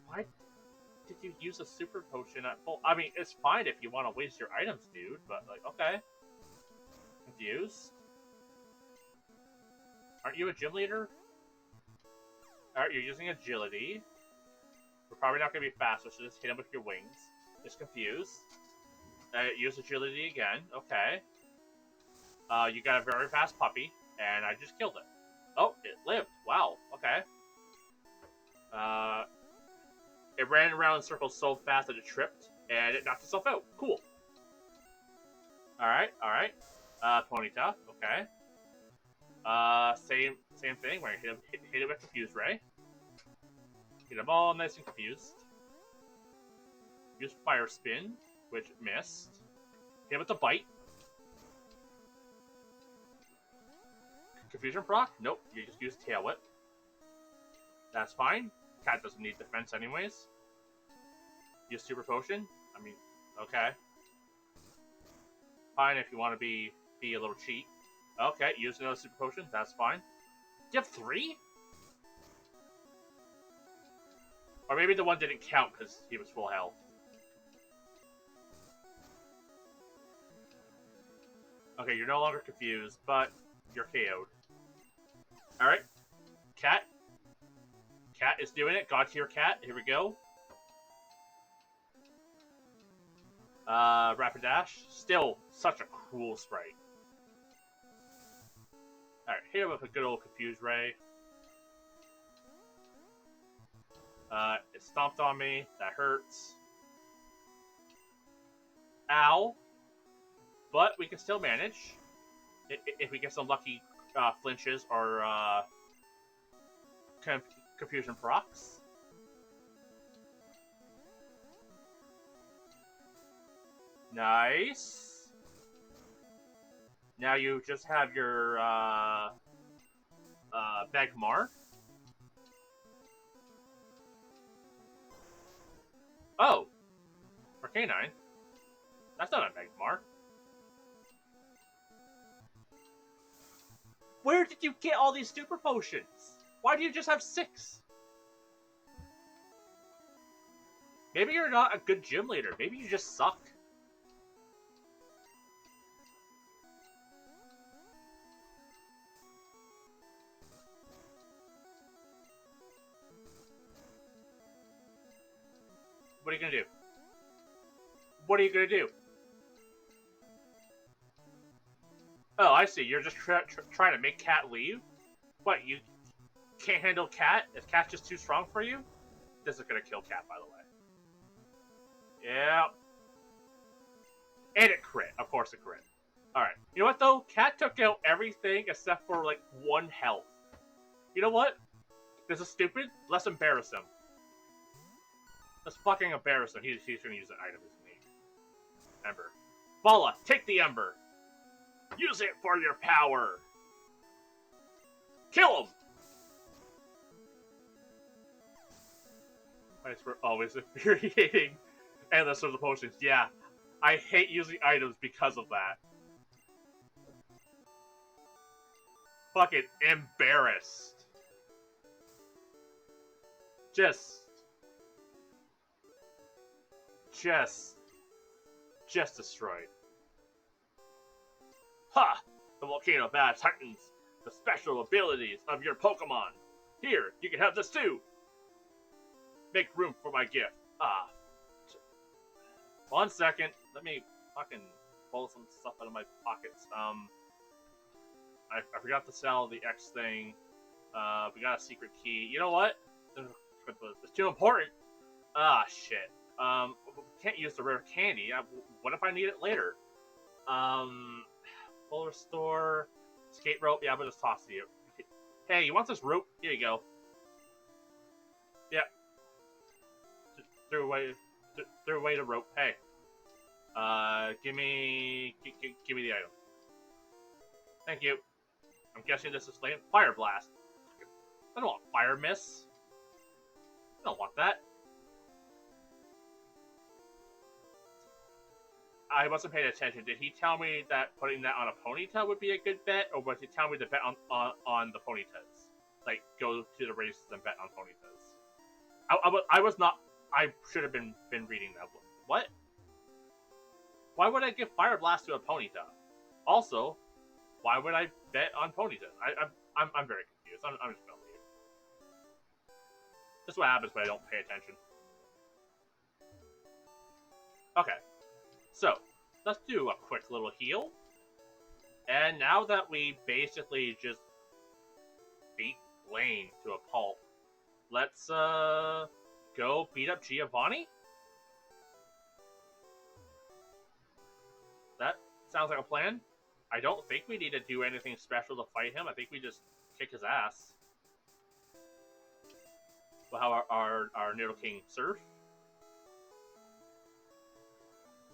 Why did you use a super potion at full? I mean, it's fine if you want to waste your items, dude, but, like, okay. Confused? Aren't you a gym leader? Alright, you're using agility. We're probably not going to be faster, so just hit him with your wings. Just confused. Use agility again. Okay. You got a very fast puppy, and I just killed it. Oh, it lived. Wow. Okay. It ran around in circles so fast that it tripped, and it knocked itself out. Cool. Alright, alright. Ponyta. Okay. Same thing. We're gonna hit it with Confuse Ray. Get them all nice and confused. Use Fire Spin, which missed. Hit it with the Bite. Confusion proc? Nope, you just use Tail Whip. That's fine. Cat doesn't need defense anyways. Use Super Potion? I mean, okay. Fine if you want to be a little cheat. Okay, use another Super Potion, that's fine. Do you have 3? Or maybe the one didn't count because he was full health. Okay, you're no longer confused, but you're KO'd. Alright. Cat. Cat is doing it. God tier cat. Here we go. Rapid Dash. Still such a cool sprite. Alright, hit him with a good old Confuse Ray. It stomped on me. That hurts. Ow. But we can still manage. If we get some lucky flinches or confusion procs. Nice. Now you just have your Magmar. Oh, Arcanine. That's not a Magmar. Where did you get all these super potions? Why do you just have 6? Maybe you're not a good gym leader. Maybe you just suck. What are you gonna do? What are you gonna do? Oh, I see. You're just trying to make Cat leave? What, you can't handle Cat? Is Cat just too strong for you? This is gonna kill Cat, by the way. Yeah. And it crit. Of course it crit. Alright. You know what, though? Cat took out everything except for, like, 1 health. You know what? This is stupid. Let's embarrass him. Let's fucking embarrass him. He's gonna use an item, isn't he? Ember. Bala, take the Ember. Use it for your power. Kill him! Fights were always infuriating. Endless of the potions. Yeah. I hate using items because of that. Fucking embarrassed. Just destroyed. Ha! The volcano badge heightens the special abilities of your Pokemon. Here, you can have this too. Make room for my gift. 1 second. Let me fucking pull some stuff out of my pockets. I forgot to sell the X thing. We got a secret key. You know what? It's too important. Ah, shit. Can't use the rare candy. What if I need it later? Full restore. Skate rope? Yeah, I'm gonna just toss it to you. Hey, you want this rope? Here you go. Yeah. Threw away the rope. Hey. Give me the item. Thank you. I'm guessing this is like Fire Blast. I don't want Fire Miss. I don't want that. I wasn't paying attention. Did he tell me that putting that on a ponytail would be a good bet, or was he telling me to bet on the ponytails? Like, go to the races and bet on ponytails. I was not. I should have been reading that. What? Why would I give Fire Blast to a ponytail? Also, why would I bet on ponytails? I'm very confused. I'm just gonna leave. This is what happens when I don't pay attention. Okay. So, let's do a quick little heal. And now that we basically just beat Blaine to a pulp, let's go beat up Giovanni? That sounds like a plan. I don't think we need to do anything special to fight him. I think we just kick his ass. Well, how our Noodle King surf?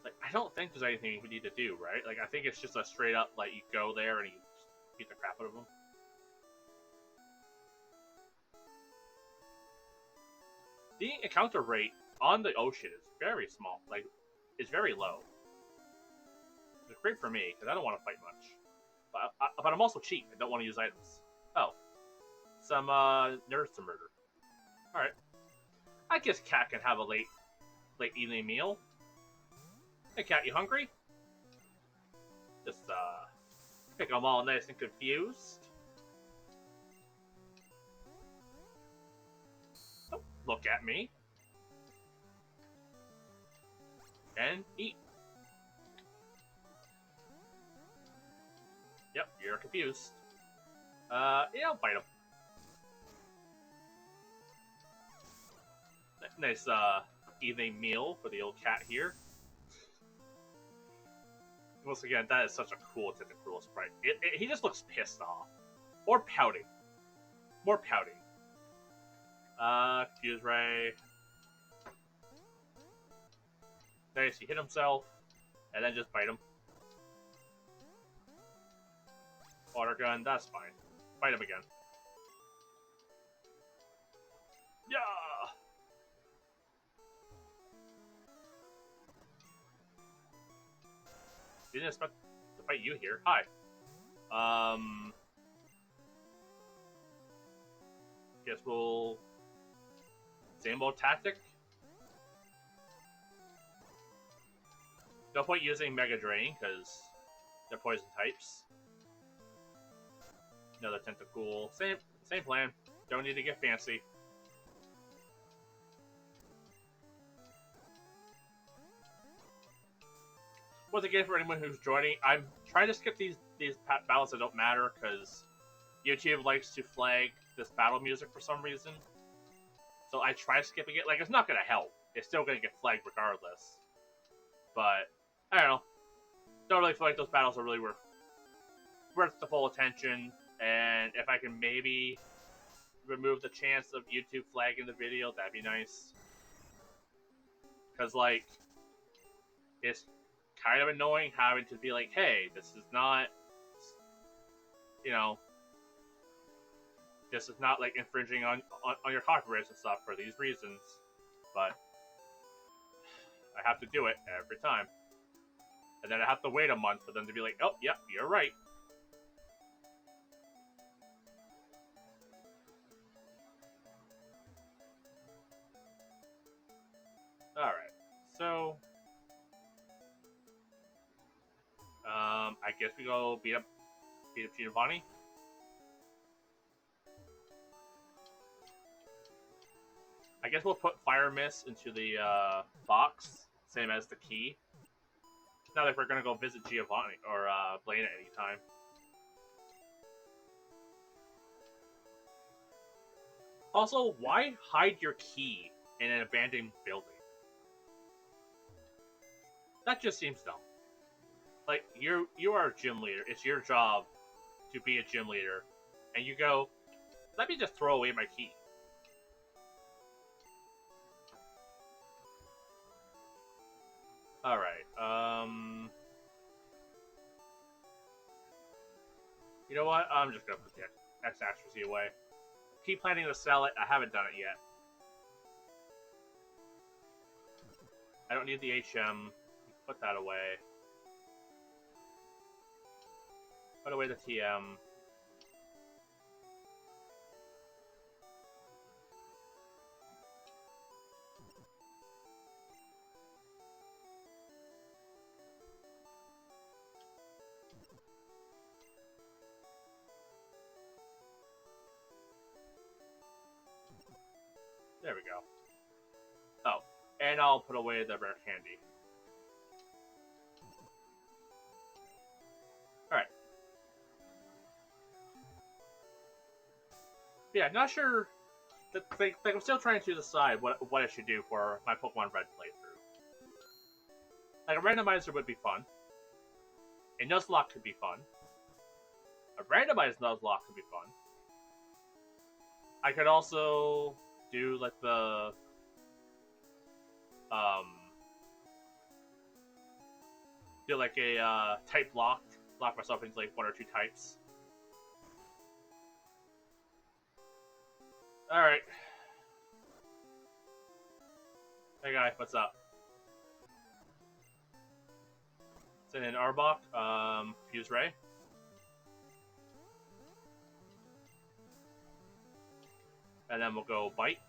Like, I don't think there's anything we need to do, right? Like, I think it's just a straight up, like, you go there and you beat the crap out of him. The encounter rate on the ocean is very small. Like, it's very low. It's great for me, because I don't want to fight much. But I'm also cheap. I don't want to use items. Oh. Some, nerves to murder. Alright. I guess Cat can have a late evening meal. Hey, Cat, you hungry? Just, pick them all nice and confused. Oh, look at me. And eat. Yep, you're confused. Yeah, I'll bite him. Nice, evening meal for the old cat here. Once again, that is such a cool Tentacruel sprite. He just looks pissed off. Or pouting. More pouting. Fuse Ray. Nice, he hit himself. And then just bite him. Water gun, that's fine. Bite him again. Yeah! Didn't expect to fight you here. Hi. Guess we'll... Same old tactic? No point using Mega Drain, because they're poison types. Another Tentacool. Same plan. Don't need to get fancy. Once again, for anyone who's joining, I'm trying to skip these battles that don't matter, because YouTube likes to flag this battle music for some reason. So I try skipping it. Like, it's not going to help. It's still going to get flagged regardless. But, I don't know. Don't really feel like those battles are really worth the full attention. And if I can maybe remove the chance of YouTube flagging the video, that'd be nice. Because, like, it's kind of annoying having to be like, hey, this is not, you know, this is not, like, infringing on your copyrights and stuff for these reasons. But I have to do it every time. And then I have to wait a month for them to be like, oh, yep, you're right. Alright, so... I guess we go beat up Giovanni. I guess we'll put Fire Mist into the box, same as the key. Not like we're gonna go visit Giovanni or Blaine at any time. Also, why hide your key in an abandoned building? That just seems dumb. Like, you are a gym leader. It's your job to be a gym leader, and you go, let me just throw away my key. Alright, you know what? I'm just gonna put the X-Accuracy away. Keep planning to sell it. I haven't done it yet. I don't need the HM. Put that away. Put away the TM. There we go. Oh, and I'll put away the rare candy. Alright. Yeah, not sure. I'm still trying to decide what I should do for my Pokemon Red playthrough. Like, a randomizer would be fun. A Nuzlocke could be fun. A randomized Nuzlocke could be fun. I could also do, like, the... do, like, a, type lock. Lock myself into, like, 1 or 2 types. Alright. Hey, guy, what's up? Send in Arbok, Fuse Ray. And then we'll go Bite.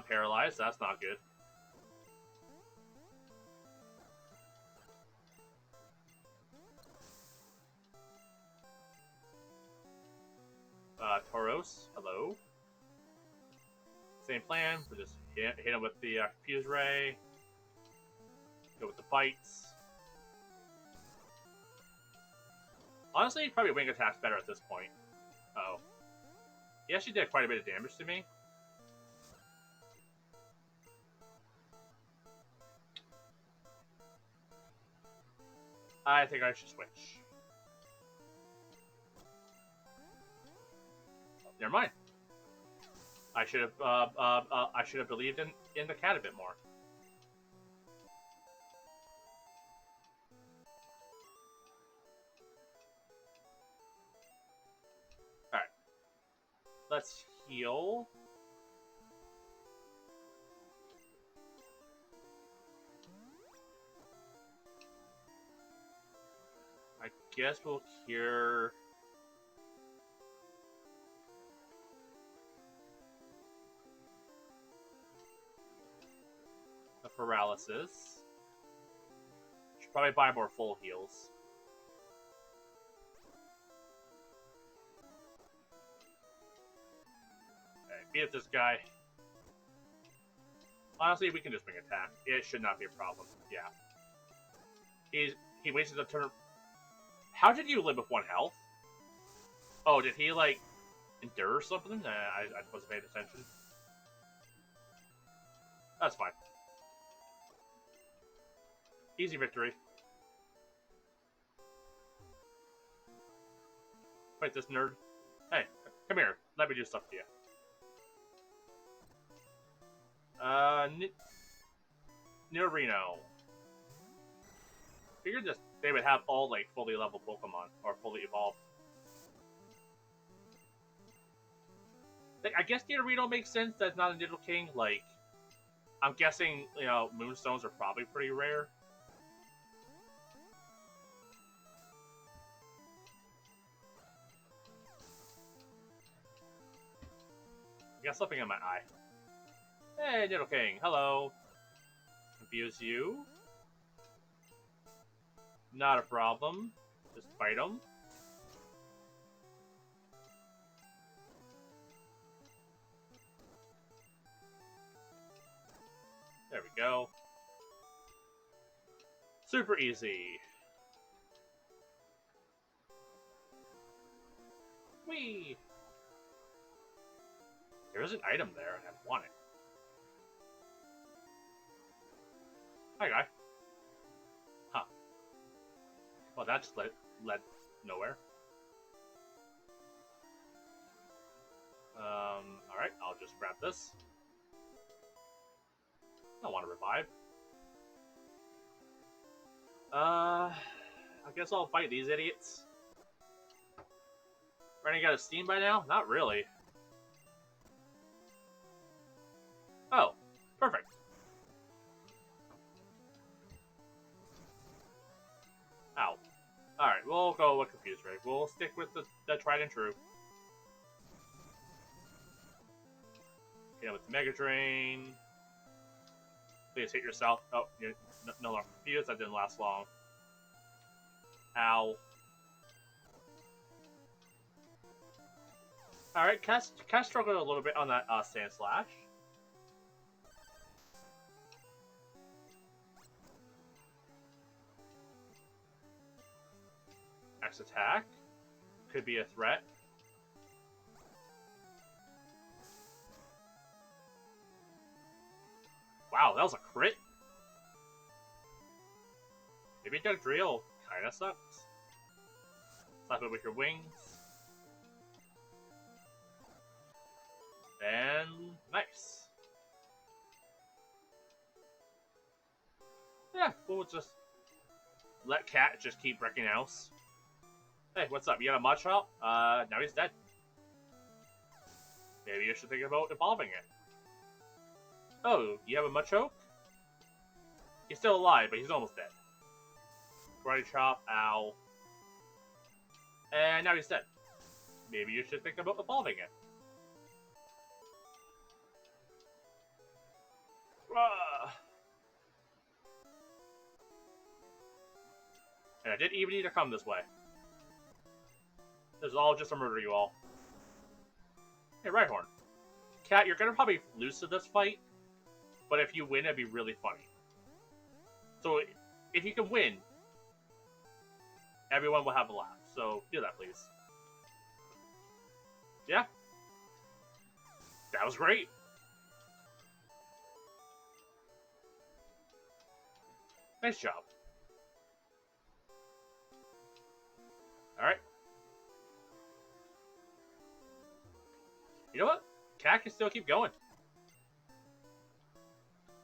Paralyzed, that's not good. Tauros, hello. Same plan, we'll just hit him with the Fuse Ray. Go with the Bites. Honestly, probably Wing Attack's better at this point. Uh oh. He actually did quite a bit of damage to me. I think I should switch. Never mind. I should have believed in the cat a bit more. All right. Let's heal. I guess we'll cure. The paralysis. Should probably buy more full heals. Okay, beat up this guy. Honestly, we can just Wing Attack. It should not be a problem. Yeah. He wasted a turn. How did you live with 1 health? Oh, did he, like, endure or something? I wasn't paying attention. That's fine. Easy victory. Wait, this nerd. Hey, come here. Let me do stuff to you. Nidorino. Figured this they would have all, like, fully leveled Pokemon, or fully evolved. Like, I guess Nidorino makes sense that it's not a Nidoking. Like, I'm guessing, you know, Moonstones are probably pretty rare. I got something in my eye. Hey, Nidoking, hello. Confuse you. Not a problem. Just fight him. There we go. Super easy. Whee! There is an item there, and I want it. Hi, guy. Huh. Well, that just led nowhere. Alright, I'll just grab this. I don't want to revive. I guess I'll fight these idiots. Running out of steam by now? Not really. Oh, perfect. Ow. Alright, we'll go with Confused Ray. We'll stick with the tried and true. You know, with the Mega Drain. Please hit yourself. Oh, you're no longer confused. That didn't last long. Ow. Alright, Cat struggled a little bit on that Sand Slash. X attack. Could be a threat. Wow, that was a crit. Maybe Doug Drill kinda sucks. Slap it with your wings. And nice. Yeah, we'll just let Cat just keep wrecking house. Hey, what's up? You got a Machop? Now he's dead. Maybe you should think about evolving it. Oh, you have a Machoke? He's still alive, but he's almost dead. Karate Chop, ow. And now he's dead. Maybe you should think about evolving it. And I didn't even need to come this way. This is all just to murder you all. Hey, Rhyhorn. Cat, you're gonna probably lose to this fight, but if you win, it'd be really funny. So, if you can win, everyone will have a laugh. So, do that, please. Yeah? That was great. Nice job. Alright. You know what? Cat can still keep going.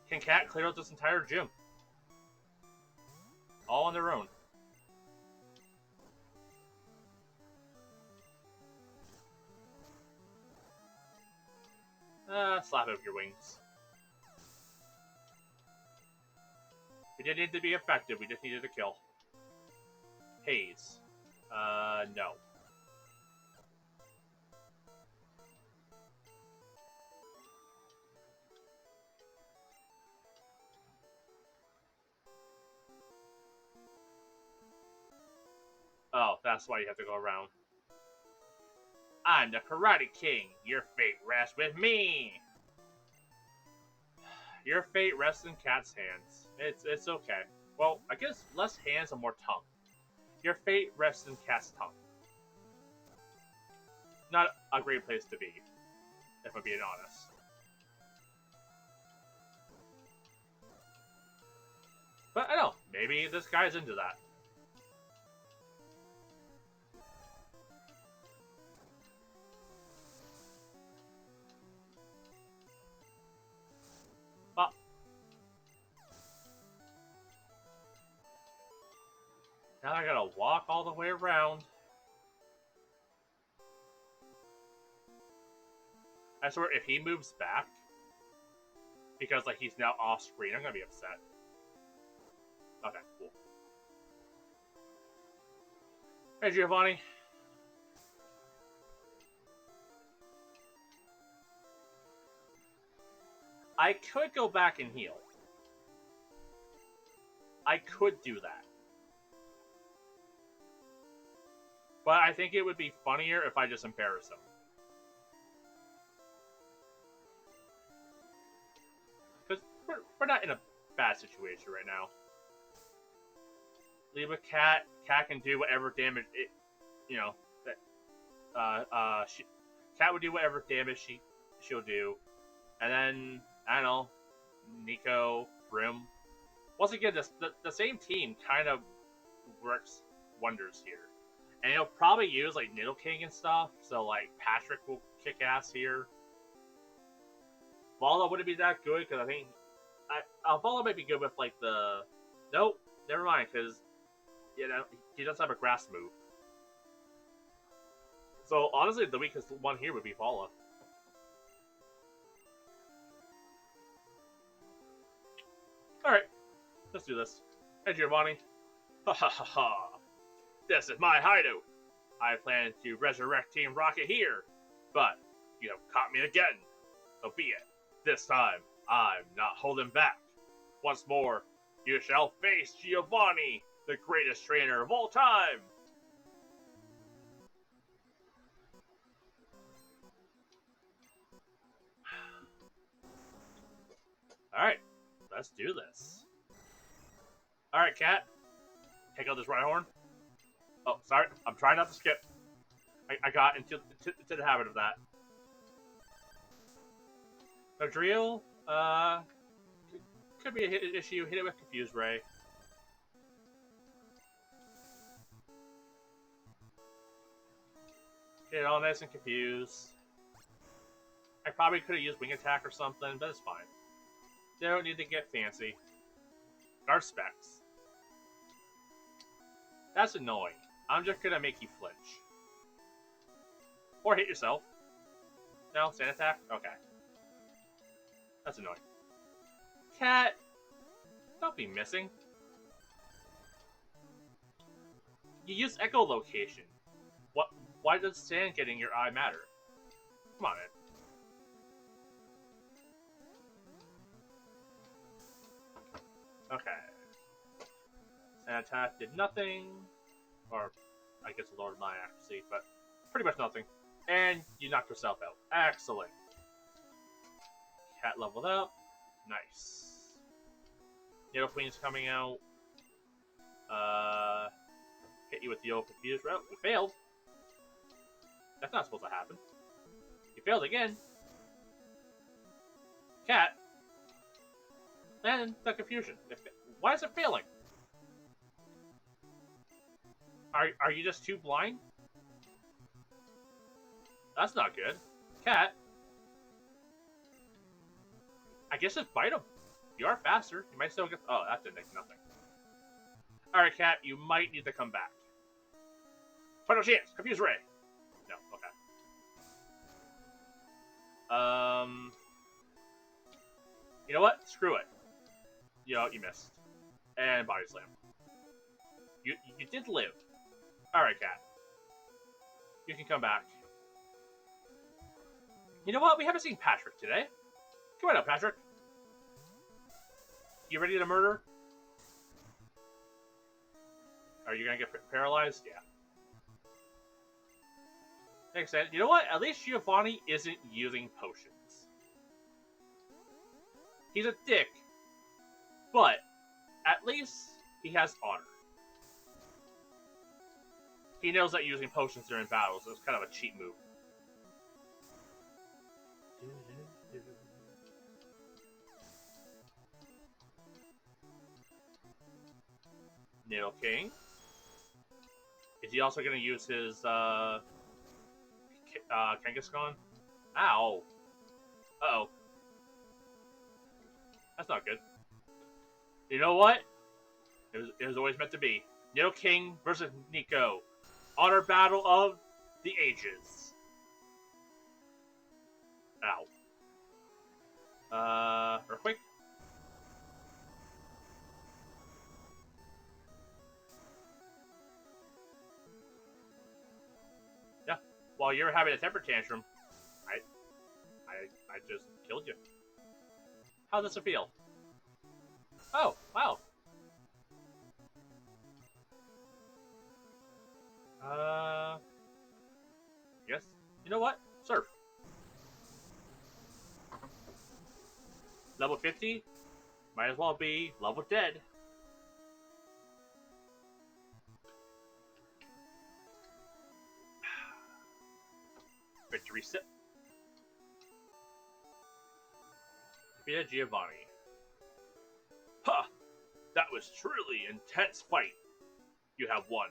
Can Cat clear out this entire gym? All on their own. Slap it with your wings. We didn't need to be effective, we just needed to kill. Haze. No. Oh, that's why you have to go around. I'm the Karate King. Your fate rests with me. Your fate rests in Cat's hands. It's okay. Well, I guess less hands and more tongue. Your fate rests in Cat's tongue. Not a great place to be, if I'm being honest. But I don't know, maybe this guy's into that. But now I gotta walk all the way around. I swear, if he moves back, because like he's now off screen, I'm gonna be upset. Okay, cool. Hey, Giovanni. I could go back and heal. I could do that. But I think it would be funnier if I just embarrass him. Because we're not in a bad situation right now. Leave a Cat. Cat can do whatever damage it, you know, that Cat would do whatever damage she'll do, and then I don't know, Nico, Brim. Once again, the same team kind of works wonders here. And he'll probably use like Niddle King and stuff, so like Patrick will kick ass here. Vala wouldn't be that good because I think Vala might be good with like the. Nope, never mind because he does have a grass move. So honestly, the weakest one here would be Vala. All right, let's do this. Hey Giovanni. Ha ha ha ha. This is my hideout. I plan to resurrect Team Rocket here, but you have caught me again. So be it. This time, I'm not holding back. Once more, you shall face Giovanni, the greatest trainer of all time. Alright, let's do this. Alright, Cat. Take out this right horn. Oh, sorry. I'm trying not to skip. I got into the habit of that. So Drill, could be an issue. Hit it with Confuse Ray. Get it all nice and confused. I probably could have used Wing Attack or something, but it's fine. They don't need to get fancy. Guard Specs. That's annoying. I'm just gonna make you flinch. Or hit yourself. No? Sand Attack? Okay. That's annoying. Cat! Don't be missing. You use Echolocation. What? Why does sand getting your eye matter? Come on, man. Okay. Sand Attack did nothing. Or, I guess it lowered my accuracy, but pretty much nothing. And you knocked yourself out. Excellent. Cat leveled up. Nice. Niddle Queen's coming out. Hit you with the old confused route. You failed. That's not supposed to happen. You failed again. Cat. And the confusion. Why is it failing? Are you just too blind? That's not good. Cat. I guess just bite him. You are faster. You might still get. Oh, that didn't make nothing. Alright, Cat, you might need to come back. Final chance. Confuse Ray. No, okay. You know what? Screw it. You missed. And Body Slam. You did live. Alright, Cat. You can come back. You know what? We haven't seen Patrick today. Come on up, Patrick. You ready to murder? Are you gonna get paralyzed? Yeah. Makes sense. You know what? At least Giovanni isn't using potions. He's a dick, but at least he has honor. He knows that using potions during battles is kind of a cheat move. Niddle King. Is he also going to use his Kangaskhan? Ow. Uh-oh. That's not good. You know what? It was always meant to be. Niddle King versus Nico. Honor battle of the ages. Ow. Earthquake? Yeah. While you're having a temper tantrum, I just killed you. How does it feel? Oh, wow. Yes. You know what? Surf. Level 50? Might as well be level dead. Victory sip. Defeated Giovanni. Ha! That was truly intense fight. You have won.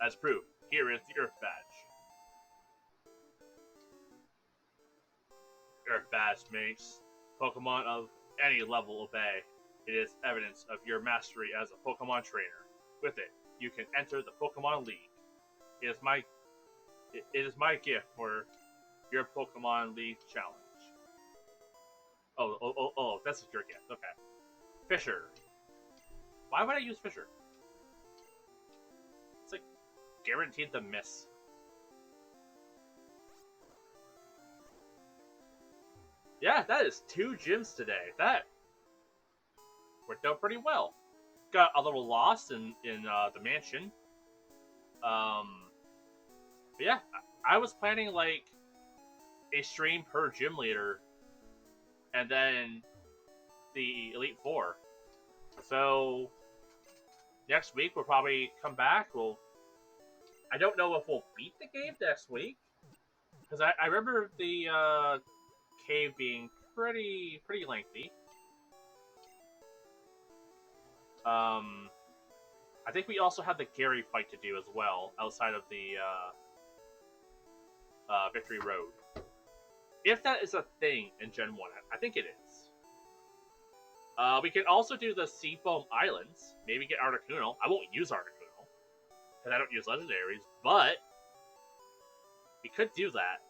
As proof, here is the Earth Badge. Earth Badge makes Pokemon of any level obey. It is evidence of your mastery as a Pokemon trainer. With it, you can enter the Pokemon League. It is my gift for your Pokemon League challenge. Oh, that's your gift. Okay. Fisher. Why would I use Fisher? It's like guaranteed to miss. Yeah, that is 2 gyms today. That worked out pretty well. Got a little lost in the mansion. But yeah, I was planning like a stream per gym leader, and then the Elite Four. So next week we'll probably come back. I don't know if we'll beat the game next week, because I remember the cave being pretty lengthy. I think we also have the Gary fight to do as well outside of the Victory Road. If that is a thing in Gen 1, I think it is. We can also do the Seafoam Islands. Maybe get Articuno. I won't use Articuno, because I don't use legendaries, but we could do that.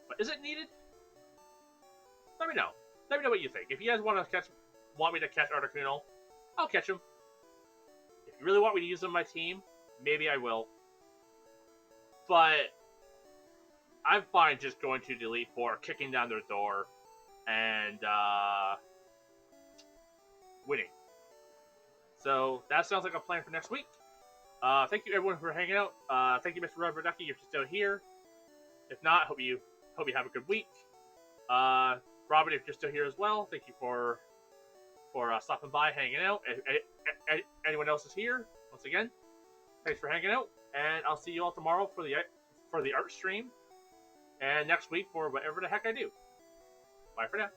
But is it needed? Let me know. Let me know what you think. If you guys want me to catch Articuno, I'll catch him. If you really want me to use him on my team, maybe I will. But I'm fine just going to the Elite Four, kicking down their door, and winning. So that sounds like a plan for next week. Thank you everyone for hanging out. Thank you, Mr. Robert Ducky, if you're still here. If not, hope you have a good week. Robert, if you're still here as well, thank you for stopping by, hanging out. Anyone else is here, once again, thanks for hanging out, and I'll see you all tomorrow for the art stream, and next week for whatever the heck I do. Bye for now.